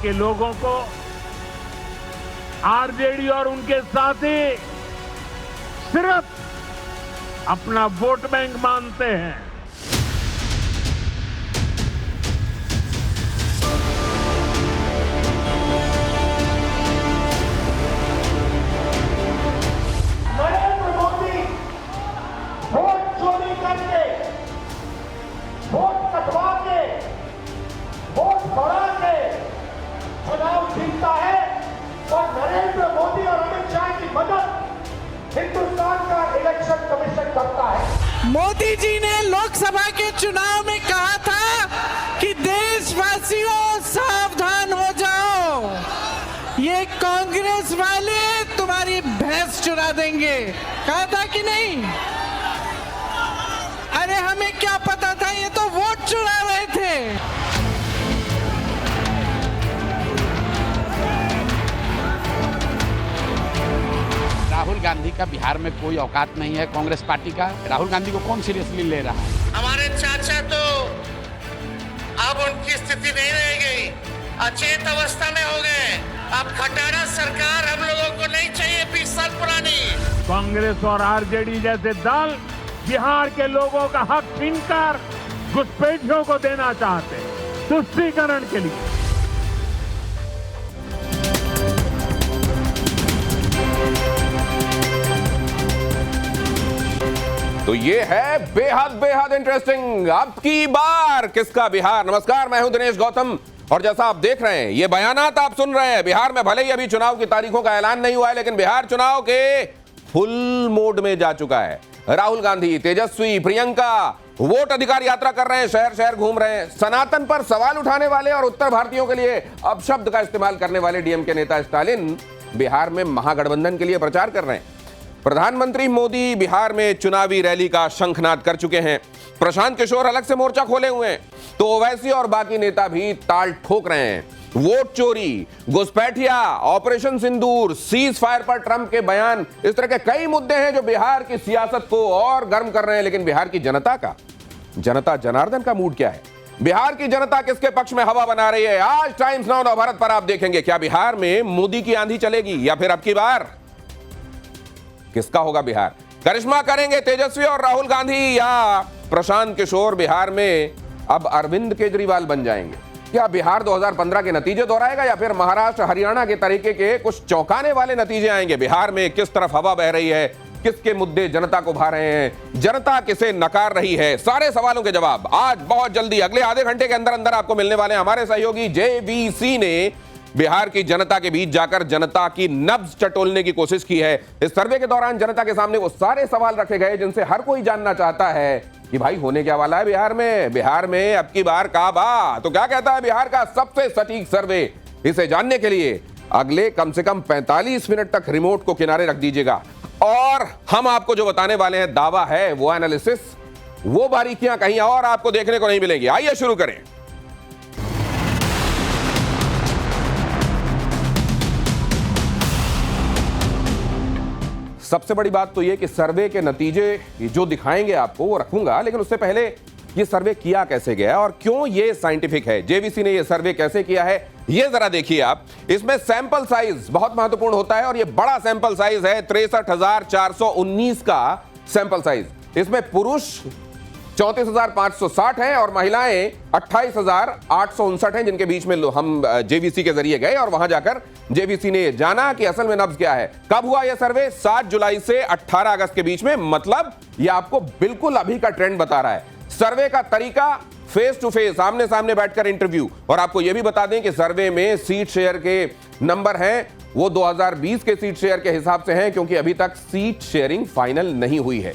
के लोगों को आरजेडी और उनके साथी सिर्फ अपना वोट बैंक मानते हैं। नरेंद्र मोदी वोट चोरी करके, वोट कटवा के, वोट बढ़ा के चुनाव जीतता है और नरेंद्र मोदी और अमित शाह की मदद हिंदुस्तान का इलेक्शन कमीशन करता है। मोदी जी ने लोकसभा के चुनाव में कहा था कि देशवासियों सावधान हो जाओ, ये कांग्रेस वाले तुम्हारी भैंस चुरा देंगे। कहा था कि नहीं? अरे हमें क्या पता था, ये तो वोट चुरा रहे थे। राहुल गांधी का बिहार में कोई औकात नहीं है। कांग्रेस पार्टी का राहुल गांधी को कौन सीरियसली ले रहा है? हमारे चाचा तो अब उनकी स्थिति नहीं रह गई, अचेत अवस्था में हो गए। अब खटारा सरकार हम लोगों को नहीं चाहिए 20 साल पुरानी। कांग्रेस और आरजेडी जैसे दल बिहार के लोगों का हक छीनकर घुसपैठियों को देना चाहते हैं, तुष्टीकरण के लिए। तो ये है बेहद बेहद इंटरेस्टिंग। अब की बार किसका बिहार? नमस्कार, मैं हूं दिनेश गौतम और जैसा आप देख रहे हैं, ये बयानात आप सुन रहे हैं। बिहार में भले ही अभी चुनाव की तारीखों का ऐलान नहीं हुआ है, लेकिन बिहार चुनाव के फुल मोड में जा चुका है। राहुल गांधी, तेजस्वी, प्रियंका वोट अधिकार यात्रा कर रहे हैं, शहर शहर घूम रहे हैं। सनातन पर सवाल उठाने वाले और उत्तर भारतीयों के लिए अपशब्द का इस्तेमाल करने वाले डीएमके नेता स्टालिन बिहार में महागठबंधन के लिए प्रचार कर रहे हैं। प्रधानमंत्री मोदी बिहार में चुनावी रैली का शंखनाद कर चुके हैं। प्रशांत किशोर अलग से मोर्चा खोले हुए हैं, तो ओवैसी और बाकी नेता भी ताल ठोक रहे हैं। वोट चोरी, घुसपैठिया, ऑपरेशन सिंदूर, सीज फायर पर ट्रंप के बयान, इस तरह के कई मुद्दे हैं जो बिहार की सियासत को और गर्म कर रहे हैं। लेकिन बिहार की जनता जनार्दन का मूड क्या है? बिहार की जनता किसके पक्ष में हवा बना रही है? आज टाइम्स नाउ नवभारत पर आप देखेंगे, क्या बिहार में मोदी की आंधी चलेगी या फिर अब की बार किसका होगा बिहार? करिश्मा करेंगे तेजस्वी और राहुल गांधी या प्रशांत किशोर बिहार में अब अरविंद केजरीवाल बन जाएंगे? क्या बिहार 2015 के नतीजे दोहराएगा या फिर महाराष्ट्र हरियाणा के तरीके के कुछ चौंकाने वाले नतीजे आएंगे? बिहार में किस तरफ हवा बह रही है? किसके मुद्दे जनता को भा रहे हैं? जनता किसे नकार रही है? सारे सवालों के जवाब आज बहुत जल्दी अगले आधे घंटे के अंदर अंदर आपको मिलने वाले हैं। हमारे सहयोगी जेवीसी ने बिहार की जनता के बीच जाकर जनता की नब्ज टटोलने की कोशिश की है। इस सर्वे के दौरान जनता के सामने वो सारे सवाल रखे गए जिनसे हर कोई जानना चाहता है कि भाई होने क्या वाला है बिहार में? बिहार में अब की बार काबा। तो क्या कहता है बिहार का सबसे सटीक सर्वे? इसे जानने के लिए अगले कम से कम 45 मिनट तक रिमोट को किनारे रख दीजिएगा और हम आपको जो बताने वाले हैं, दावा है, वो एनालिसिस, वो बारीकियां कहीं और आपको देखने को नहीं मिलेंगी। आइए शुरू करें। सबसे बड़ी बात तो यह कि सर्वे के नतीजे जो दिखाएंगे आपको वो रखूंगा, लेकिन उससे पहले ये सर्वे किया कैसे गया और क्यों ये साइंटिफिक है? जेवीसी ने ये सर्वे कैसे किया है ये जरा देखिए आप। इसमें सैंपल साइज बहुत महत्वपूर्ण होता है और ये बड़ा सैंपल साइज है, 63,419 का सैंपल साइज। इसमें पुरुष 34,560 हैं और महिलाएं 28,859 हैं, जिनके बीच में हम जेवीसी के जरिए गए और वहां जाकर जेवीसी ने जाना कि असल में नब्ज क्या है। कब हुआ यह सर्वे? 7 जुलाई से 18 अगस्त के बीच में। मतलब यह आपको बिल्कुल अभी का ट्रेंड बता रहा है। सर्वे का तरीका फेस टू फेस, आमने सामने बैठकर इंटरव्यू। और आपको यह भी बता दें कि सर्वे में सीट शेयर के नंबर हैं वो 2020 के सीट शेयर के हिसाब से हैं, क्योंकि अभी तक सीट शेयरिंग फाइनल नहीं हुई है।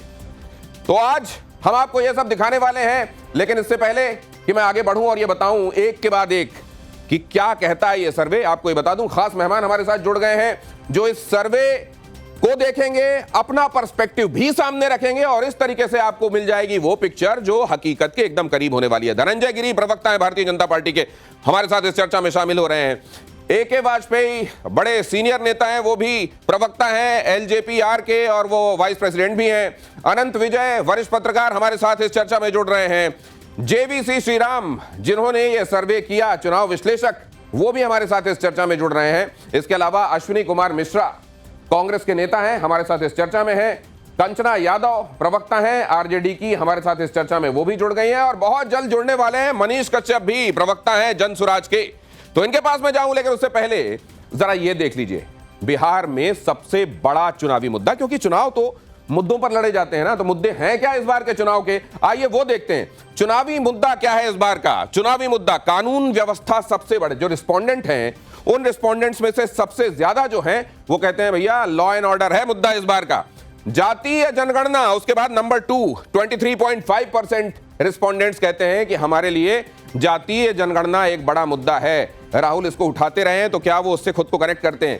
तो आज हम आपको यह सब दिखाने वाले हैं, लेकिन इससे पहले कि मैं आगे बढ़ूं और यह बताऊं एक के बाद एक कि क्या कहता है यह सर्वे, आपको यह बता दूं खास मेहमान हमारे साथ जुड़ गए हैं जो इस सर्वे को देखेंगे, अपना पर्सपेक्टिव भी सामने रखेंगे और इस तरीके से आपको मिल जाएगी वो पिक्चर जो हकीकत के एकदम करीब होने वाली है। धनंजय गिरी प्रवक्ता है भारतीय जनता पार्टी के, हमारे साथ इस चर्चा में शामिल हो रहे हैं। ए.के. वाजपेयी बड़े सीनियर नेता हैं, वो भी प्रवक्ता हैं एलजेपीआर के और वो वाइस प्रेसिडेंट भी हैं। अनंत विजय वरिष्ठ पत्रकार हमारे साथ इस चर्चा में जुड़ रहे हैं। जेवीसी श्रीराम जिन्होंने ये सर्वे किया, चुनाव विश्लेषक, वो भी हमारे साथ इस चर्चा में जुड़ रहे हैं। इसके अलावा अश्विनी कुमार मिश्रा कांग्रेस के नेता हैं, हमारे साथ इस चर्चा में हैं। कंचना यादव प्रवक्ता हैं आरजेडी की, हमारे साथ इस चर्चा में वो भी जुड़ गई हैं। और बहुत जल्द जुड़ने वाले हैं मनीष कश्यप भी, प्रवक्ता हैं जनसुराज के। तो इनके पास मैं जाऊं, लेकिन उससे पहले जरा ये देख लीजिए बिहार में सबसे बड़ा चुनावी मुद्दा, क्योंकि चुनाव तो मुद्दों पर लड़े जाते हैं ना, तो मुद्दे हैं क्या इस बार के चुनाव के, आइए वो देखते हैं। चुनावी मुद्दा क्या है इस बार का? चुनावी मुद्दा कानून व्यवस्था। सबसे बड़े जो रिस्पोंडेंट हैं, उन रिस्पोंडेंट्स में से सबसे ज्यादा जो हैं वो कहते हैं भैया लॉ एंड ऑर्डर है मुद्दा इस बार का। जातीय जनगणना, उसके बाद नंबर 2 23.5% रिस्पोंडेंट्स कहते हैं कि हमारे लिए जातीय जनगणना एक बड़ा मुद्दा है। राहुल इसको उठाते रहे हैं तो क्या वो उससे खुद को कनेक्ट करते हैं?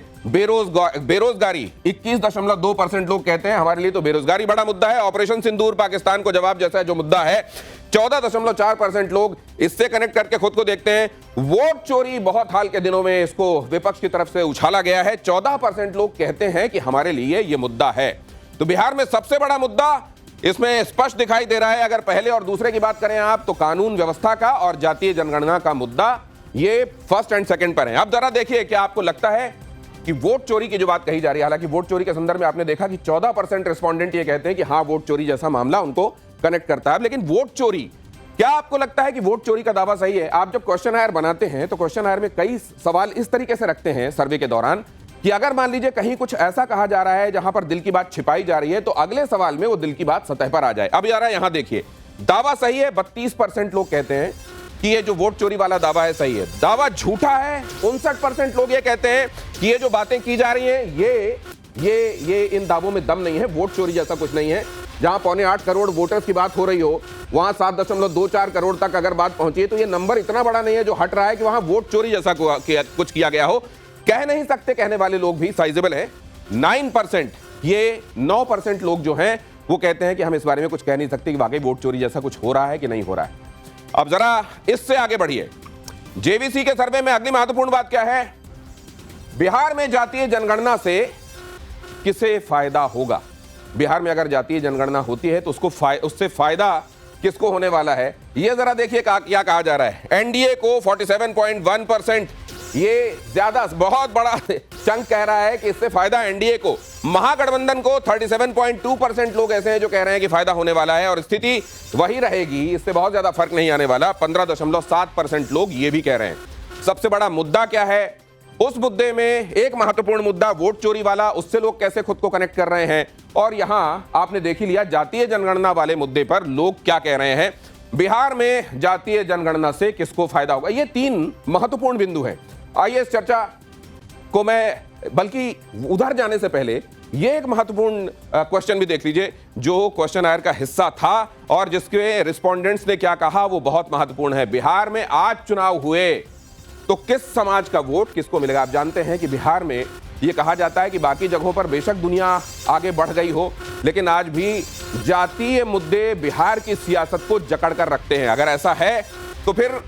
बेरोजगारी 21.2% लोग कहते हैं हमारे लिए तो बेरोजगारी बड़ा मुद्दा है। ऑपरेशन सिंदूर पाकिस्तान को जवाब जैसा जो मुद्दा है, 14.4% लोग इससे कनेक्ट करके खुद को देखते हैं। वोट चोरी बहुत हाल के दिनों में इसको विपक्ष की तरफ से उछाला गया है, 14% लोग कहते हैं कि हमारे लिए यह मुद्दा है। तो बिहार में सबसे बड़ा मुद्दा इसमें स्पष्ट दिखाई दे रहा है। अगर पहले और दूसरे की बात करें आप, तो कानून व्यवस्था का और जातीय जनगणना का मुद्दा ये फर्स्ट एंड सेकंड पर है। अब जरा देखिए, क्या आपको लगता है कि वोट चोरी की जो बात कही जा रही है, हालांकि वोट चोरी के संदर्भ में आपने देखा कि 14% रिस्पोंडेंट ये कहते हैं कि हाँ वोट चोरी जैसा मामला उनको कनेक्ट करता है। लेकिन वोट चोरी, क्या आपको लगता है कि वोट चोरी का दावा सही है? आप जब क्वेश्चन आयर बनाते हैं तो क्वेश्चन आयर में कई सवाल इस तरीके से रखते हैं सर्वे के दौरान कि अगर मान लीजिए कहीं कुछ ऐसा कहा जा रहा है जहां पर दिल की बात छिपाई जा रही है, तो अगले सवाल में वो दिल की बात सतह पर आ जाए। अब यार यहां देखिए, दावा सही है 32% लोग कहते हैं कि ये जो वोट चोरी वाला दावा है सही है। दावा झूठा है 59% लोग ये कहते हैं कि ये जो बातें की जा रही हैं ये इन दावों में दम नहीं है, वोट चोरी जैसा कुछ नहीं है। जहां 7.25 करोड़ वोटर्स की बात हो रही हो, वहां 7.24 करोड़ तक अगर बात पहुंची है, तो ये नंबर इतना बड़ा नहीं है जो हट रहा है कि वहां वोट चोरी जैसा कुछ किया गया हो। कह नहीं सकते, कहने वाले लोग भी साइजेबल हैं 9%। ये 9% लोग जो हैं वो कहते हैं कि हम इस बारे में कुछ कह नहीं सकते कि वाकई वोट चोरी जैसा कुछ हो रहा है कि नहीं हो रहा है। अब जरा इससे आगे बढ़िए, जेवीसी के सर्वे में अगली महत्वपूर्ण बात क्या है? बिहार में जातीय जनगणना से किसे फायदा होगा? बिहार में अगर जातीय जनगणना होती है तो उससे फायदा किसको होने वाला है? ये जरा देखिए क्या कहा जा रहा है। एनडीए को 47.1%, ये ज्यादा बहुत बड़ा चंक कह रहा है कि इससे फायदा एनडीए को। महागठबंधन को 37.2% लोग ऐसे हैं जो कह रहे हैं कि फायदा होने वाला है और स्थिति वही रहेगी, इससे बहुत ज्यादा फर्क नहीं आने वाला। 15.7% लोग ये भी कह रहे हैं। सबसे बड़ा मुद्दा क्या है? उस मुद्दे में एक महत्वपूर्ण मुद्दा वोट चोरी वाला, उससे लोग कैसे खुद को कनेक्ट कर रहे हैं। और यहां आपने देख ही लिया जातीय जनगणना वाले मुद्दे पर लोग क्या कह रहे हैं। बिहार में जातीय जनगणना से किसको फायदा होगा? ये 3 महत्वपूर्ण बिंदु हैं। आइए इस चर्चा को मैं, बल्कि उधर जाने से पहले ये एक महत्वपूर्ण क्वेश्चन भी देख लीजिए जो क्वेश्चन आयर का हिस्सा था और जिसके रिस्पोंडेंट्स ने क्या कहा वो बहुत महत्वपूर्ण है। बिहार में आज चुनाव हुए तो किस समाज का वोट किसको मिलेगा? आप जानते हैं कि बिहार में ये कहा जाता है कि बाकी जगहों पर बेशक दुनिया आगे बढ़ गई हो, लेकिन आज भी जातीय मुद्दे बिहार की सियासत को जकड़ कर रखते हैं। अगर ऐसा है तो फिर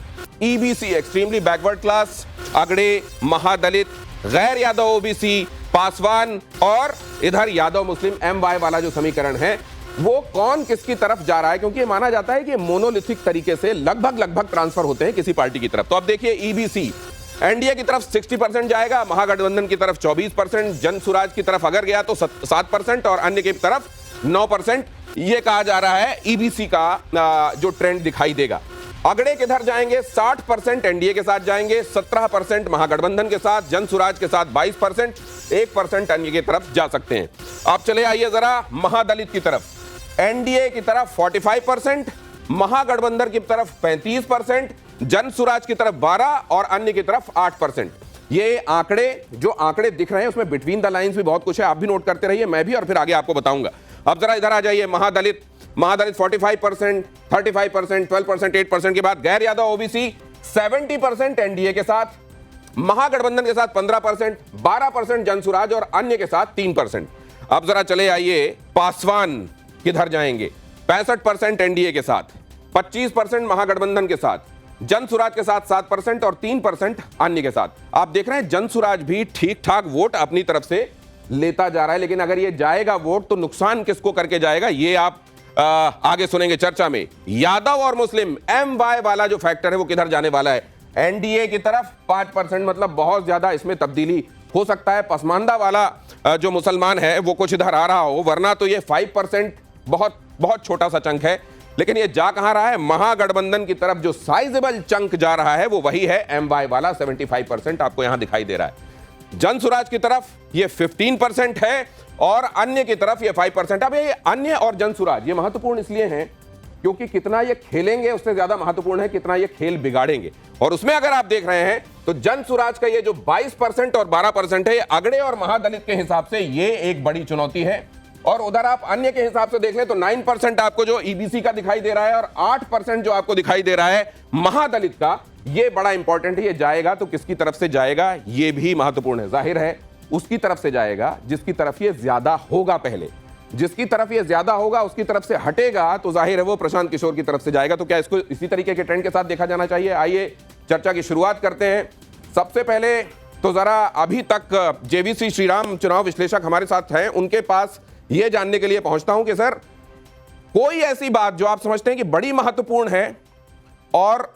ईबीसी एक्सट्रीमली बैकवर्ड क्लास, अगड़े, महादलित, गैर यादव ओबीसी, पासवान और इधर यादव मुस्लिम MY वाला जो समीकरण है वो कौन किसकी तरफ जा रहा है? क्योंकि ये माना जाता है कि मोनोलिथिक तरीके से लगभग ट्रांसफर होते हैं किसी पार्टी की तरफ। तो अब देखिए, ईबीसी एनडीए की तरफ 60% जाएगा, महागठबंधन की तरफ 24%, जनसुराज की तरफ अगर गया तो 7% और अन्य की तरफ 9%। ये कहा जा रहा है ईबीसी का जो ट्रेंड दिखाई देगा। अगड़े किधर जाएंगे? 60% एनडीए के साथ जाएंगे, 17% महागठबंधन के साथ, जनसुराज के साथ 22%, 1% अन्य की तरफ जा सकते हैं। आप चले आइए जरा महादलित की तरफ। एनडीए की तरफ 45%, महागठबंधन की तरफ 35%, जनसुराज की तरफ 12% और अन्य की तरफ 8%। ये जो आंकड़े दिख रहे हैं उसमें बिटवीन द लाइंस भी बहुत कुछ है, आप भी नोट करते रहिए, मैं भी, और फिर आगे आपको बताऊंगा। अब जरा इधर आ जाइए, महादलित 45%, 35%, 12%, 8% के बाद गैर यादव ओबीसी 70% एनडीए के साथ, महागठबंधन के साथ 15%, 12% जनसुराज और अन्य के साथ 3%। अब जरा चले आइए, पासवान किधर जाएंगे? 65% एनडीए के साथ, 25% महागठबंधन के साथ, जनसुराज के साथ 7% और 3% अन्य के साथ। आप देख रहे हैं जनसुराज भी ठीक ठाक वोट अपनी तरफ से लेता जा रहा है, लेकिन अगर ये जाएगा वोट तो नुकसान किसको करके जाएगा ये आप आगे सुनेंगे चर्चा में। यादव और मुस्लिम MY वाला जो फैक्टर है वो किधर जाने वाला है? एनडीए की तरफ 5%, मतलब बहुत ज्यादा इसमें तब्दीली हो सकता है। पसमानदा वाला जो मुसलमान है वो कुछ इधर आ रहा हो, वरना तो ये 5% बहुत बहुत छोटा सा चंक है। लेकिन ये जा कहां रहा है? महागठबंधन की तरफ जो साइजेबल चंक जा रहा है वो वही है एमवाई वाला, 75% आपको यहां दिखाई दे रहा है। जन स्वराज की तरफ ये 15% है और अन्य की तरफ ये 5%। अब ये अन्य और जन स्वराज ये महत्वपूर्ण इसलिए हैं क्योंकि कितना ये खेलेंगे उससे ज्यादा महत्वपूर्ण है कितना ये खेल बिगाड़ेंगे। और उसमें अगर आप देख रहे हैं तो जन स्वराज का ये जो 22% और 12% है, ये अगड़े और महादलित के हिसाब से ये एक बड़ी चुनौती है। और उधर आप अन्य के हिसाब से देख लें तो 9% आपको जो ईबीसी का दिखाई दे रहा है और 8% जो आपको दिखाई दे रहा है महादलित का, ये बड़ा इंपॉर्टेंट है। ये जाएगा तो किसकी तरफ से जाएगा ये भी महत्वपूर्ण है। जाहिर है उसकी तरफ से जाएगा जिसकी तरफ ये ज्यादा होगा। पहले जिसकी तरफ ये ज्यादा होगा उसकी तरफ से हटेगा तो जाहिर है वो प्रशांत किशोर की तरफ से जाएगा। तो क्या इसको इसी तरीके के ट्रेंड के साथ देखा जाना चाहिए? आइए चर्चा की शुरुआत करते हैं। सबसे पहले तो जरा अभी तक जेवीसी श्रीराम चुनाव विश्लेषक हमारे साथ हैं, उनके पास यह जानने के लिए पहुंचता हूं कि सर कोई ऐसी बात जो आप समझते हैं कि बड़ी महत्वपूर्ण है और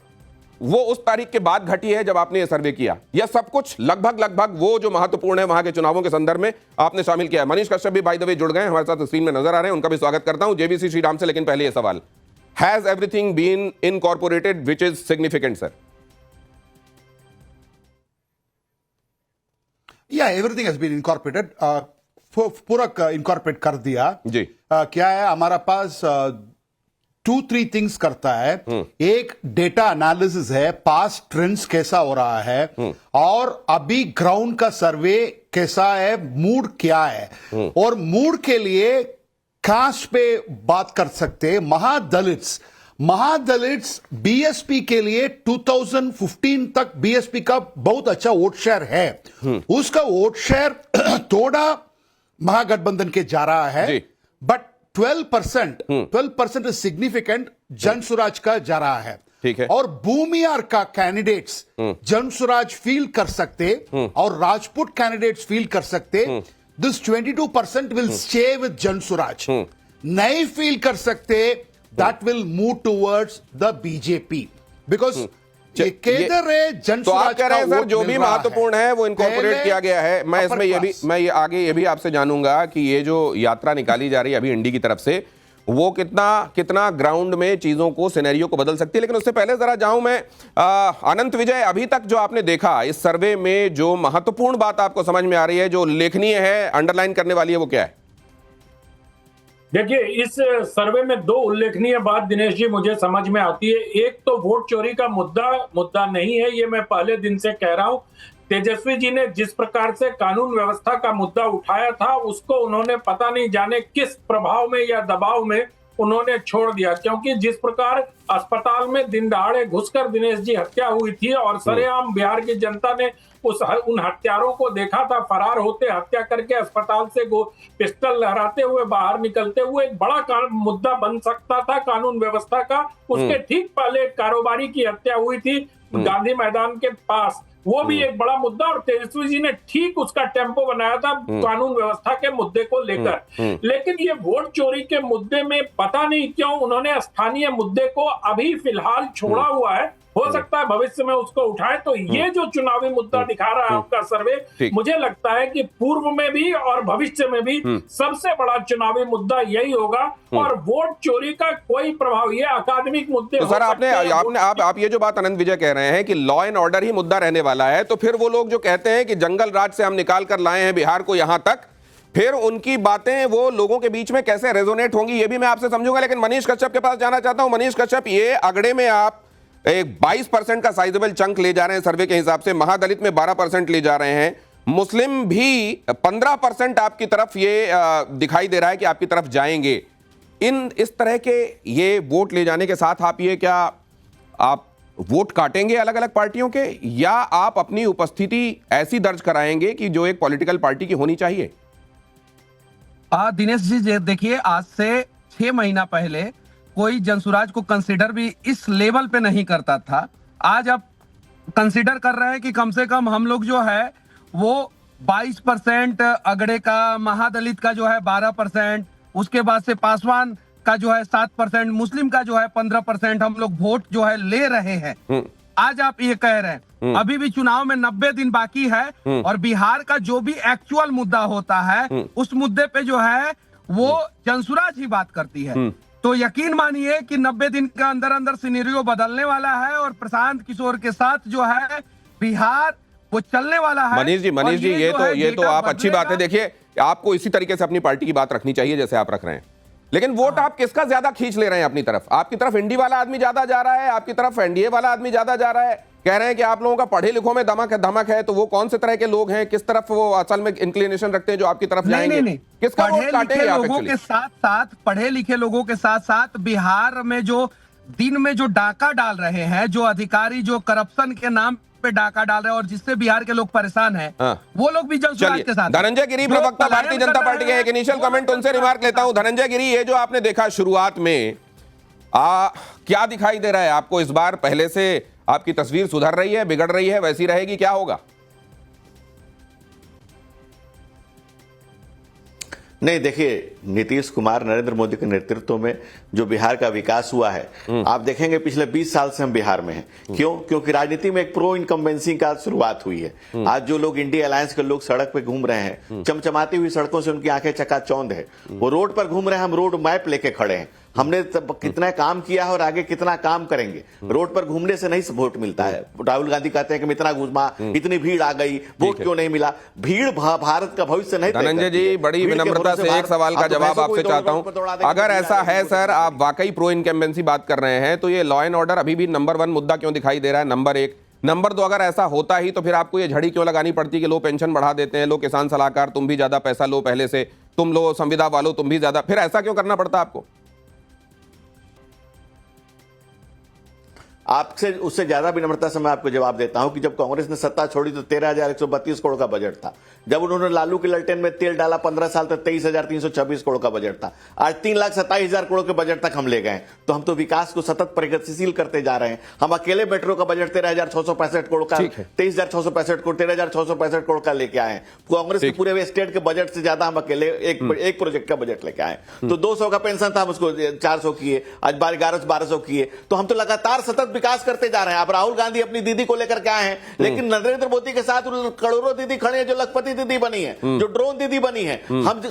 वो उस तारीख के बाद घटी है जब आपने ये सर्वे किया, या सब कुछ लगभग वो जो महत्वपूर्ण है वहां के चुनावों के संदर्भ में आपने शामिल किया है? मनीष कश्यप भी बाय द वे जुड़ गए हमारे साथ, स्क्रीन में नजर आ रहे हैं, उनका भी स्वागत करता हूं जेवीसी श्रीराम से। लेकिन पहले ये सवाल, has everything been incorporated which is significant sir? या एवरीथिंग हैज बीन इनकॉर्पोरेटेड, पूरा इनकॉर्पोरेट कर दिया जी। क्या है हमारा पास 2-3 थिंग्स करता है। एक डेटा एनालिसिस है, पास्ट ट्रेंड्स कैसा हो रहा है और अभी ग्राउंड का सर्वे कैसा है, मूड क्या है, और मूड के लिए कास्ट पे बात कर सकते हैं। महादलित्स बीएसपी के लिए 2015 तक बीएसपी का बहुत अच्छा वोट शेयर है, उसका वोट शेयर थोड़ा महागठबंधन के जा रहा है, बट 12% इज सिग्निफिकेंट जन स्वराज का जा रहा है। ठीक है। और भूमियार का कैंडिडेट्स जन स्वराज फील कर सकते और राजपूत कैंडिडेट्स फील कर सकते। दिस 22% विल स्टे विद जन स्वराज। नहीं फील कर सकते, that will move towards the BJP, because तो आप कह रहे हैं सर जो भी महत्वपूर्ण है वो इनकॉर्पोरेट किया गया है। मैं इसमें ये आगे ये भी आपसे जानूंगा कि ये जो यात्रा निकाली जा रही है अभी इंडी की तरफ से, वो कितना ग्राउंड में चीजों को, सिनेरियो को बदल सकती है। लेकिन उससे पहले जरा जाऊं मैं अनंत विजय, अभी तक जो आपने देखा इस सर्वे में जो महत्वपूर्ण बात आपको समझ में आ रही है, जो उल्लेखनीय है, अंडरलाइन करने वाली है, वो क्या है? देखिए, इस सर्वे में 2 उल्लेखनीय बात दिनेश जी मुझे समझ में आती है। एक तो वोट चोरी का मुद्दा नहीं है, ये मैं पहले दिन से कह रहा हूं। तेजस्वी जी ने जिस प्रकार से कानून व्यवस्था का मुद्दा उठाया था उसको उन्होंने पता नहीं जाने किस प्रभाव में या दबाव में उन्होंने छोड़ दिया, क्योंकि जिस प्रकार अस्पताल में दिन दहाड़े घुसकर दिनेश जी हत्या हुई थी और सरेआम बिहार की जनता ने उन हत्यारों को देखा था फरार होते, हत्या करके अस्पताल से पिस्टल लहराते हुए बाहर निकलते हुए, एक बड़ा मुद्दा बन सकता था कानून व्यवस्था का। उसके ठीक पहले कारोबारी की हत्या हुई थी गांधी मैदान के पास, वो भी एक बड़ा मुद्दा, और तेजस्वी जी ने ठीक उसका टेम्पो बनाया था कानून व्यवस्था के मुद्दे को लेकर। लेकिन ये वोट चोरी के मुद्दे में पता नहीं क्यों उन्होंने स्थानीय मुद्दे को अभी फिलहाल छोड़ा हुआ है। हो सकता है भविष्य में उसको उठाए। तो ये जो चुनावी मुद्दा दिखा रहा है आपका सर्वे, मुझे लगता है कि पूर्व में भी और भविष्य में भी सबसे बड़ा चुनावी मुद्दा यही होगा। और वोट चोरी का कोई प्रभाव, ये अकादमिक मुद्दे तो सर आप ये जो बात अनंत विजय कह रहे हैं कि लॉ एंड ऑर्डर ही मुद्दा रहने वाला है, तो फिर वो लोग जो कहते हैं कि जंगल राज से हम निकाल कर लाए हैं बिहार को यहां तक, फिर उनकी बातें वो लोगों के बीच में कैसे रेजोनेट होंगी ये भी मैं आपसे समझूंगा। लेकिन मनीष कश्यप के पास जाना चाहता हूं। मनीष कश्यप, ये अगड़े में आप एक 22% का साइजेबल चंक ले जा रहे हैं सर्वे के हिसाब से, महादलित में 12% ले जा रहे हैं, मुस्लिम भी 15% आपकी तरफ ये दिखाई दे रहा है कि आपकी तरफ जाएंगे। इस तरह के ये वोट ले जाने के साथ आप वोट काटेंगे अलग अलग पार्टियों के, या आप अपनी उपस्थिति ऐसी दर्ज कराएंगे कि जो एक पॉलिटिकल पार्टी की होनी चाहिए? दिनेश जी देखिए, आज से 6 महीना पहले कोई जनसुराज को कंसीडर भी इस लेवल पे नहीं करता था। आज आप कंसीडर कर रहे हैं कि कम से कम हम लोग जो है वो 22%, अगड़े का, महादलित का जो है 12%, उसके बाद से पासवान का जो है 7%, मुस्लिम का जो है 15% हम लोग वोट जो है ले रहे हैं। आज आप ये कह रहे हैं, अभी भी चुनाव में 90 दिन बाकी है और बिहार का जो भी एक्चुअल मुद्दा होता है उस मुद्दे पे जो है वो जनसुराज ही बात करती है। तो यकीन मानिए कि 90 दिन के अंदर अंदर सिनेरियो बदलने वाला है और प्रशांत किशोर के साथ जो है बिहार वो चलने वाला है। मनीष जी ये तो आप अच्छी बात है। देखिए, आपको इसी तरीके से अपनी पार्टी की बात रखनी चाहिए जैसे आप रख रहे हैं, लेकिन वोट आप किसका ज्यादा खींच ले रहे हैं अपनी तरफ? आपकी तरफ इंडी वाला आदमी ज्यादा जा रहा है, आपकी तरफ एनडीए वाला आदमी ज्यादा जा रहा है? कह रहे हैं कि आप लोगों का पढ़े लिखों में धमक है, तो वो कौन से तरह के लोग हैं, किस तरफ वो असल में इंक्लिनेशन रखते हैं जो आपकी तरफ जाएंगे? नहीं। किसका वोट काटेंगे आप? लोगों के साथ साथ पढ़े लिखे लोगों के साथ साथ बिहार में जो दिन में जो डाका डाल रहे हैं, जो अधिकारी जो करप्शन के नाम पे डाका डाल रहे हैं और जिससे बिहार के लोग परेशान हैं, वो लोग भी जनसुराज के साथ। धनंजय गिरी, प्रवक्ता भारतीय जनता पार्टी के, एक इनिशियल कमेंट उनसे रिमार्क लेता हूं। धनंजय गिरी, ये जो आपने देखा शुरुआत में, क्या दिखाई दे रहा है आपको इस बार? पहले से आपकी तस्वीर सुधर रही है, बिगड़ रही है, वैसी रहेगी, क्या होगा? नहीं, देखिए, नीतीश कुमार नरेंद्र मोदी के नेतृत्व में जो बिहार का विकास हुआ है, आप देखेंगे पिछले 20 साल से हम बिहार में हैं। क्यों? क्योंकि राजनीति में एक प्रो इनकम्बेंसी का शुरुआत हुई है। आज जो लोग इंडिया अलायंस के लोग सड़क पे घूम रहे हैं, चमचमाती हुई सड़कों से उनकी आंखें चकाचौंध है, वो रोड पर घूम रहे हैं, हम रोड मैप लेके खड़े हैं। हमने कितना काम किया है और आगे कितना काम करेंगे। रोड पर घूमने से नहीं वोट मिलता है। राहुल गांधी कहते हैं कि इतना घुमा, इतनी भीड़ आ गई, वोट क्यों नहीं मिला? भीड़ भारत का भविष्य नहीं। धनंजय जी, बड़ी विनम्रता से एक सवाल का जवाब आपसे चाहता हूं। अगर ऐसा है सर, आप वाकई प्रो इनकम्बेंसी बात कर रहे हैं, तो ये लॉ एंड ऑर्डर अभी भी नंबर 1 मुद्दा क्यों दिखाई दे रहा है? नंबर 1। नंबर 2, अगर ऐसा होता ही तो फिर आपको ये झड़ी क्यों लगानी पड़ती कि लो पेंशन बढ़ा देते हैं, लो किसान सलाहकार तुम भी ज्यादा पैसा लो पहले से, तुम लो संविदा वालों तुम भी ज्यादा, फिर ऐसा क्यों करना पड़ता आपको? आपसे उससे ज्यादा विनम्रता से मैं आपको जवाब देता हूं कि जब कांग्रेस ने सत्ता छोड़ी तो 13,132 करोड़ का बजट था। जब उन्होंने लालू के ललटेन में तेल डाला 15 साल तक 23,326 करोड़ का बजट था। आज 3,27,000 करोड़ के बजट तक हम ले गए। तो हम तो विकास को सतत प्रगतिशील करते जा रहे हैं। हम अकेले मेट्रो का बजट 13,665 करोड़ का, 23,665 करोड़, 13,665 करोड़ का लेके आए। कांग्रेस के पूरे स्टेट के बजट से ज्यादा हम अकेले एक प्रोजेक्ट का बजट लेके आए। तो 200 का पेंशन था, हम उसको 400 किए, आज 1100 किए। तो हम तो लगातार सतत विकास करते जा रहे हैं। अब राहुल गांधी अपनी दीदी को लेकर के आए हैं, लेकिन नरेंद्र मोदी के साथ करोड़ों दीदी खड़े हैं, जो लखपति दीदी बनी है, जो ड्रोन दीदी बनी है।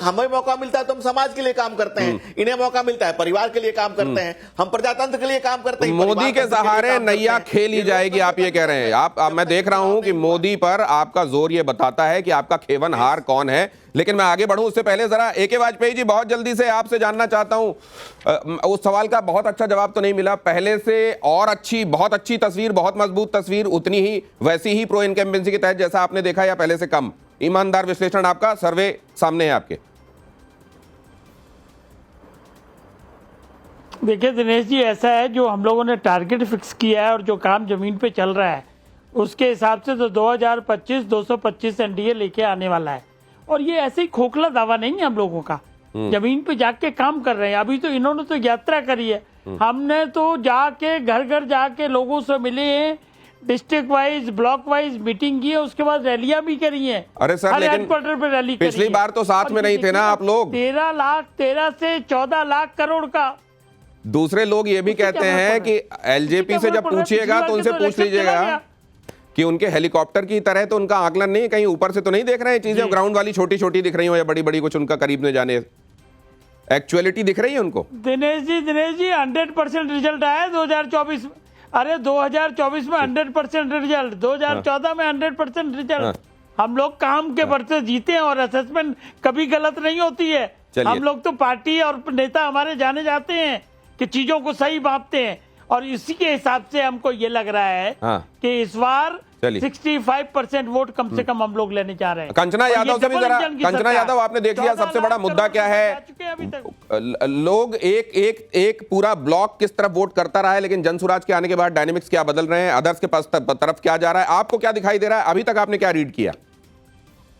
हमें मौका मिलता है तो हम समाज के लिए काम करते हैं, इन्हें मौका मिलता है परिवार के लिए काम करते हैं, हम प्रजातंत्र के लिए काम करते हैं। मोदी के सहारे नैया खेली जाएगी, आप ये कह रहे हैं? आप मैं देख रहा हूं कि मोदी पर आपका जोर ये बताता है कि आपका खेवनहार कौन है। लेकिन मैं आगे बढ़ूं उससे पहले जरा ए.के. वाजपेयी जी, बहुत जल्दी से आपसे जानना चाहता हूं। उस सवाल का बहुत अच्छा जवाब तो नहीं मिला, पहले से और अच्छी, बहुत अच्छी तस्वीर, बहुत मजबूत तस्वीर, उतनी ही वैसी ही प्रो इनकम्बेंसी के तहत जैसा आपने देखा, या पहले से कम? ईमानदार विश्लेषण आपका, सर्वे सामने है आपके। देखिए दिनेश जी, ऐसा है, जो हम लोगों ने टारगेट फिक्स किया है और जो काम जमीन पे चल रहा है उसके हिसाब से तो 2025 225 एनडीए लेके आने वाला है। और ये ऐसे ही खोखला दावा नहीं है हम लोगों का, जमीन पे जाके काम कर रहे हैं। अभी तो इन्होंने तो यात्रा करी है, हमने तो जाके घर घर जाके लोगों से मिले हैं, district wise block wise meeting की है, उसके बाद रैलियां भी करी हैं। अरे सर, लेकिन पे रैली पिछली बार तो साथ में नहीं थे ना आप लोग। 13 से 14 लाख करोड़ का। दूसरे लोग ये भी कहते हैं कि एलजेपी से जब पूछिएगा तो उनसे पूछ लीजिएगा कि उनके हेलीकॉप्टर की तरह तो उनका आकलन नहीं, कहीं ऊपर से तो नहीं देख रहे हैं चीजें, ग्राउंड वाली छोटी छोटी दिख रही हो या बड़ी बड़ी, कुछ उनका करीब में जाने एक्चुअलिटी दिख रही है उनको। दिनेश जी 100% रिजल्ट आया 2024 में। अरे 2024 में 100% रिजल्ट, 2014 में 100% रिजल्ट। हम लोग काम के बरसे जीते हैं और असेसमेंट कभी गलत नहीं होती है। हम लोग तो पार्टी और नेता हमारे जाने जाते हैं कि चीजों को सही मापते हैं, और इसी के हिसाब से हमको ये लग रहा है कि इस बार 65% वोट कम से कम हम लोग लेने जा रहे हैं। कंचना यादव से भी जरा, कंचना यादव, आपने देख लिया सबसे बड़ा मुद्दा क्या है? लोग एक पूरा ब्लॉक किस तरफ वोट करता रहा है, लेकिन जनसुराज के आने के बाद डायनेमिक्स क्या बदल रहे हैं, अदर्स के पास तरफ क्या जा रहा है, आपको क्या दिखाई दे रहा है? अभी तक आपने क्या रीड किया?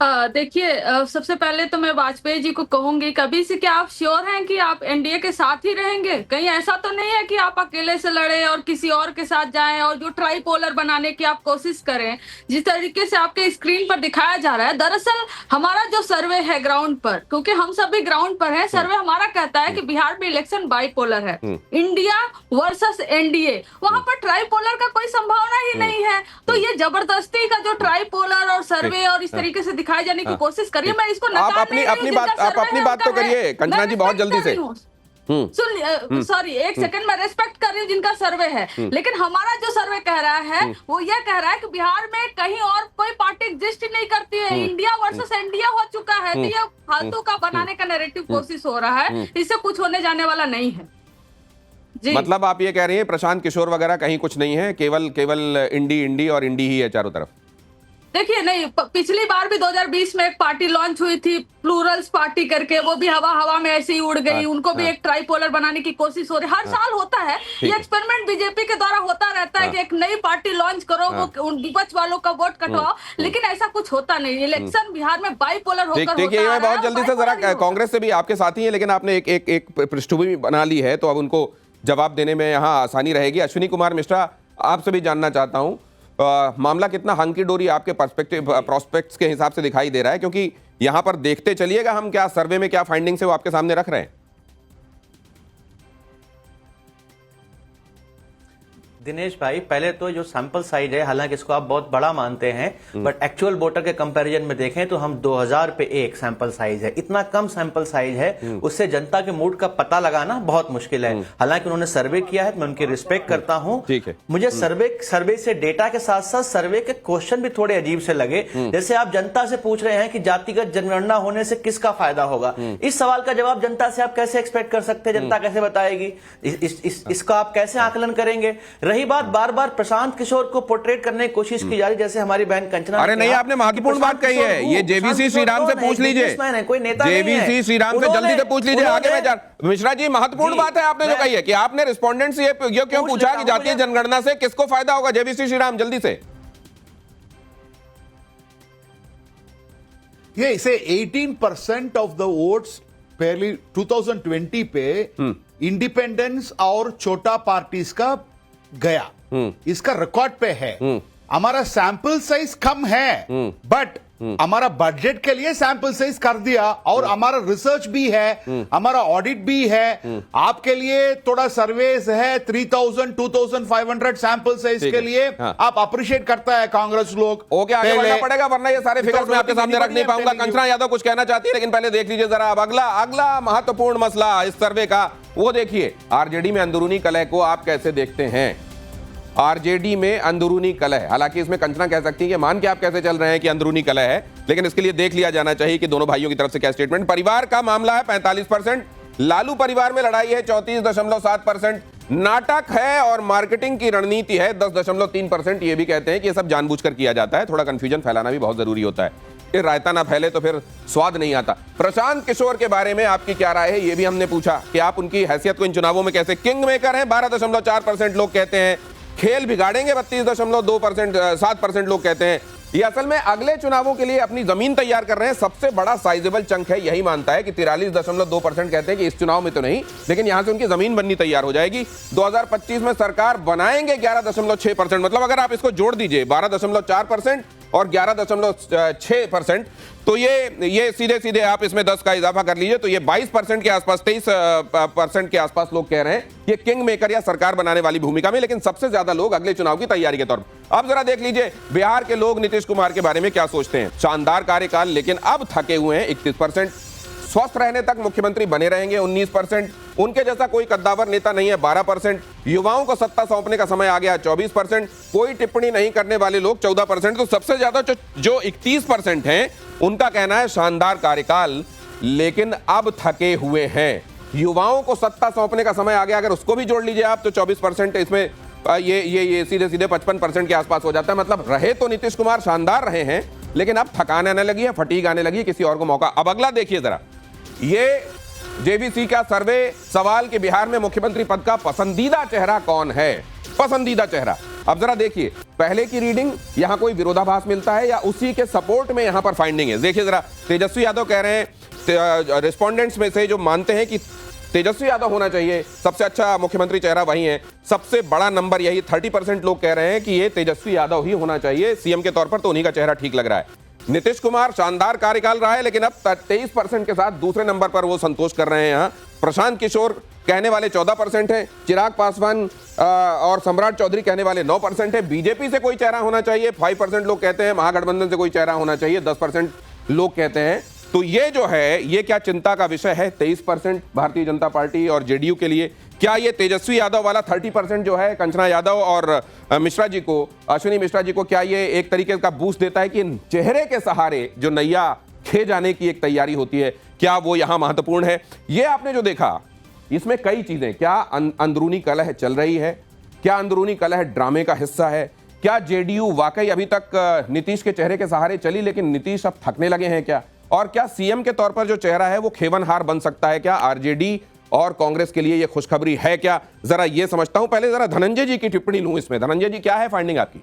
देखिए, सबसे पहले तो मैं वाजपेयी जी को कहूंगी, कभी से क्या आप श्योर हैं कि आप एनडीए के साथ ही रहेंगे? कहीं ऐसा तो नहीं है कि आप अकेले से लड़े और किसी और के साथ जाएं और जो ट्राइपोलर बनाने की आप कोशिश करें, जिस तरीके से आपके स्क्रीन पर दिखाया जा रहा है। दरअसल हमारा जो सर्वे है ग्राउंड पर, क्योंकि हम सब भी ग्राउंड पर हैं, सर्वे हमारा कहता है कि बिहार में इलेक्शन बाइपोलर है, इंडिया वर्सेस एनडीए। वहां पर ट्राइपोलर का कोई संभावना ही नहीं है। तो ये जबरदस्ती का जो ट्राइपोलर और सर्वे और इस तरीके से दिखाई जाने की कोशिश करिए, मैं इसको आप अपनी बात तो करिए कंचना जी, बहुत जल्दी से। सुन, सॉरी, एक सेकंड, मैं रेस्पेक्ट कर रही हूँ जिनका सर्वे है, लेकिन हमारा जो सर्वे कह रहा है वो ये कह रहा है कि बिहार में कहीं और कोई पार्टी एग्जिस्ट नहीं करती है, इंडिया वर्सेस इंडिया हो चुका है। तो ये फालतू का बनाने का नैरेटिव कोशिश हो रहा है, इससे कुछ होने जाने वाला नहीं है जी। मतलब आप ये कह रही हैं प्रशांत किशोर वगैरह कहीं कुछ नहीं है, केवल इंडी और इंडी ही है चारों तरफ? देखिए, नहीं, पिछली बार भी 2020 में एक पार्टी लॉन्च हुई थी, प्लूरल्स पार्टी करके, वो भी हवा में ऐसे ही उड़ गई। उनको भी एक ट्राइपोलर बनाने की कोशिश हो रही है। हर साल होता है ये एक्सपेरिमेंट, बीजेपी के द्वारा होता रहता है कि एक नई पार्टी लॉन्च करो, वो विपक्ष वालों का वोट कटवाओ, लेकिन ऐसा कुछ होता नहीं। इलेक्शन बिहार में बाइपोलर होकर देखिए, मैं बहुत जल्दी से जरा कांग्रेस से भी आपके साथी हैं, लेकिन आपने एक पृष्ठभूमि बना ली है, तो अब उनको जवाब देने में यहाँ आसानी रहेगी। अश्विनी कुमार मिश्रा, आपसे भी जानना चाहता हूँ, मामला कितना हंकी डोरी आपके प्रोस्पेक्ट्स के हिसाब से दिखाई दे रहा है, क्योंकि यहां पर देखते चलिएगा हम क्या सर्वे में क्या फाइंडिंग्स है वो आपके सामने रख रहे हैं। दिनेश भाई, पहले तो जो सैंपल साइज है, हालांकि इसको आप बहुत बड़ा मानते हैं, बट एक्चुअल वोटर के कंपैरिजन में देखें तो हम 2000 पे एक सैंपल साइज है, इतना कम सैंपल साइज है, उससे जनता के मूड का पता लगाना बहुत मुश्किल है। हालांकि उन्होंने सर्वे किया है तो मैं उनकी रिस्पेक्ट करता हूं। मुझे सर्वे से डेटा के साथ साथ सर्वे के क्वेश्चन भी थोड़े अजीब से लगे। जैसे आप जनता से पूछ रहे हैं कि जातिगत जनगणना होने से किसका फायदा होगा, इस सवाल का जवाब जनता से आप कैसे एक्सपेक्ट कर सकते हैं? जनता कैसे बताएगी? इसका आप कैसे आकलन करेंगे? रही बात बार बार प्रशांत किशोर को पोर्ट्रेट करने की कोशिश की जा रही, जैसे हमारी बहन कंचना। अरे नहीं, आपने महत्वपूर्ण बात कही है, ये जेवीसी श्रीराम से पूछ लीजिए, कोई नेता जेवीसी श्रीराम से जल्दी से पूछ लीजिए। आगे मैं मिश्रा जी, महत्वपूर्ण बात है आपने जो कही है कि आपने रिस्पोंडेंट से ये क्यों पूछा कि जातीय जनगणना से किसको फायदा होगा। जेवीसी श्रीराम, जल्दी से। ये इसे 18% ऑफ द वोट्स पहले 2020 पे इंडिपेंडेंस और छोटा पार्टीज का गया, इसका रिकॉर्ड पे है। हमारा सैंपल साइज कम है, बट हमारा बजट के लिए सैंपल साइज कर दिया, और हमारा रिसर्च भी है, हमारा ऑडिट भी है। आपके लिए थोड़ा सर्वेस है, 3000 2500 सैंपल साइज के लिए आप अप्रिशिएट करता है कांग्रेस लोग। ओके, आगे बढ़ना पड़ेगा, वरना ये सारे फिगर्स मैं आपके सामने रख नहीं पाऊंगा। कंचना यादव कुछ कहना चाहती है, लेकिन पहले देख लीजिए जरा अब अगला महत्वपूर्ण मसला इस सर्वे का, वो देखिए आरजेडी में अंदरूनी कलह को आप कैसे देखते हैं। आरजेडी में अंदरूनी कलह, हालांकि इसमें कंचना कह सकती है कि मान के आप कैसे चल रहे हैं कि अंदरूनी कलह है, लेकिन इसके लिए देख लिया जाना चाहिए कि दोनों भाइयों की तरफ से क्या स्टेटमेंट। परिवार का मामला है 45%, लालू परिवार में लड़ाई है 34.7%, नाटक है और मार्केटिंग की रणनीति है 10.3%। ये भी कहते हैं कि ये सब जानबूझकर किया जाता है, थोड़ा कंफ्यूजन फैलाना भी बहुत जरूरी होता है, फिर रायता ना फैले तो फिर स्वाद नहीं आता। प्रशांत किशोर के बारे में आपकी क्या राय है, ये भी हमने पूछा कि आप उनकी हैसियत को इन चुनावों में कैसे, किंग मेकर हैं 12.4% लोग कहते हैं, खेल बिगाड़ेंगे 32.7% लोग कहते हैं। ये असल में अगले चुनावों के लिए अपनी जमीन तैयार कर रहे हैं। सबसे बड़ा साइजेबल चंक है, यही मानता है कि 43.2% कहते हैं कि इस चुनाव में तो नहीं, लेकिन यहां से उनकी जमीन बननी तैयार हो जाएगी। 2025 में सरकार बनाएंगे 11.6%, मतलब अगर आप इसको जोड़ दीजिए 12.4% और 11.6%, तो ये सीधे सीधे आप इसमें 10 का इजाफा कर लीजिए, तो ये 22% के आसपास, 23% के आसपास लोग कह रहे हैं ये किंग मेकर या सरकार बनाने वाली भूमिका में, लेकिन सबसे ज्यादा लोग अगले चुनाव की तैयारी के तौर पर। अब जरा देख लीजिए बिहार के लोग नीतीश कुमार के बारे में क्या सोचते हैं। शानदार कार्यकाल, लेकिन अब थके हुए हैं 31%, स्वस्थ रहने तक मुख्यमंत्री बने रहेंगे 19%, उनके जैसा कोई कद्दावर नेता नहीं है 12%, युवाओं को सत्ता सौंपने का समय आ गया 24%, कोई टिप्पणी नहीं करने वाले लोग 14%, तो सबसे ज्यादा जो 31% हैं उनका कहना है शानदार कार्यकाल, लेकिन अब थके हुए हैं। युवाओं को सत्ता सौंपने का समय आ गया, अगर उसको भी जोड़ लीजिए आप तो 24%, इसमें ये सीधे सीधे 55% के आसपास हो जाता है। मतलब रहे तो नीतीश कुमार शानदार रहे हैं, लेकिन अब थकान आने लगी है, फटीग आने लगी है, किसी और को मौका। अब अगला देखिए जरा, ये जेबीसी का सर्वे, सवाल कि बिहार में मुख्यमंत्री पद का पसंदीदा चेहरा कौन है, पसंदीदा चेहरा। अब जरा देखिए पहले की रीडिंग, यहां कोई विरोधाभास मिलता है या उसी के सपोर्ट में यहां पर फाइंडिंग है। देखिए जरा, तेजस्वी यादव कह रहे हैं, रिस्पोंडेंट्स में से जो मानते हैं कि तेजस्वी यादव होना चाहिए, सबसे अच्छा मुख्यमंत्री चेहरा वही है, सबसे बड़ा नंबर यही, 30% लोग कह रहे हैं कि ये तेजस्वी यादव ही होना चाहिए सीएम के तौर पर, तो उन्हीं का चेहरा ठीक लग रहा है। नीतीश कुमार शानदार कार्यकाल रहा है, लेकिन अब 23% के साथ दूसरे नंबर पर वो संतोष कर रहे हैं। यहाँ प्रशांत किशोर कहने वाले 14% है, चिराग पासवान और सम्राट चौधरी कहने वाले 9% है। बीजेपी से कोई चेहरा होना चाहिए 5% लोग कहते हैं, महागठबंधन से कोई चेहरा होना चाहिए 10% लोग कहते हैं। तो ये जो है, ये क्या चिंता का विषय है 23% भारतीय जनता पार्टी और जेडीयू के लिए? क्या ये तेजस्वी यादव वाला 30% जो है कंचना यादव और मिश्रा जी को, अश्विनी मिश्रा जी को, क्या ये एक तरीके का बूस्ट देता है कि चेहरे के सहारे जो नैया खे जाने की एक तैयारी होती है, क्या वो यहां महत्वपूर्ण है? ये आपने जो देखा, इसमें कई चीजें, क्या अंदरूनी कलह चल रही है, क्या अंदरूनी कलह ड्रामे का हिस्सा है, क्या जेडीयू वाकई अभी तक नीतीश के चेहरे के सहारे चली लेकिन नीतीश अब थकने लगे हैं क्या, और क्या सीएम के तौर पर जो चेहरा है वो खेवनहार बन सकता है क्या? आरजेडी और कांग्रेस के लिए ये खुशखबरी है क्या? जरा ये समझता हूं। पहले जरा धनंजय जी की टिप्पणी लूं इसमें। धनंजय जी, क्या है फाइंडिंग आपकी?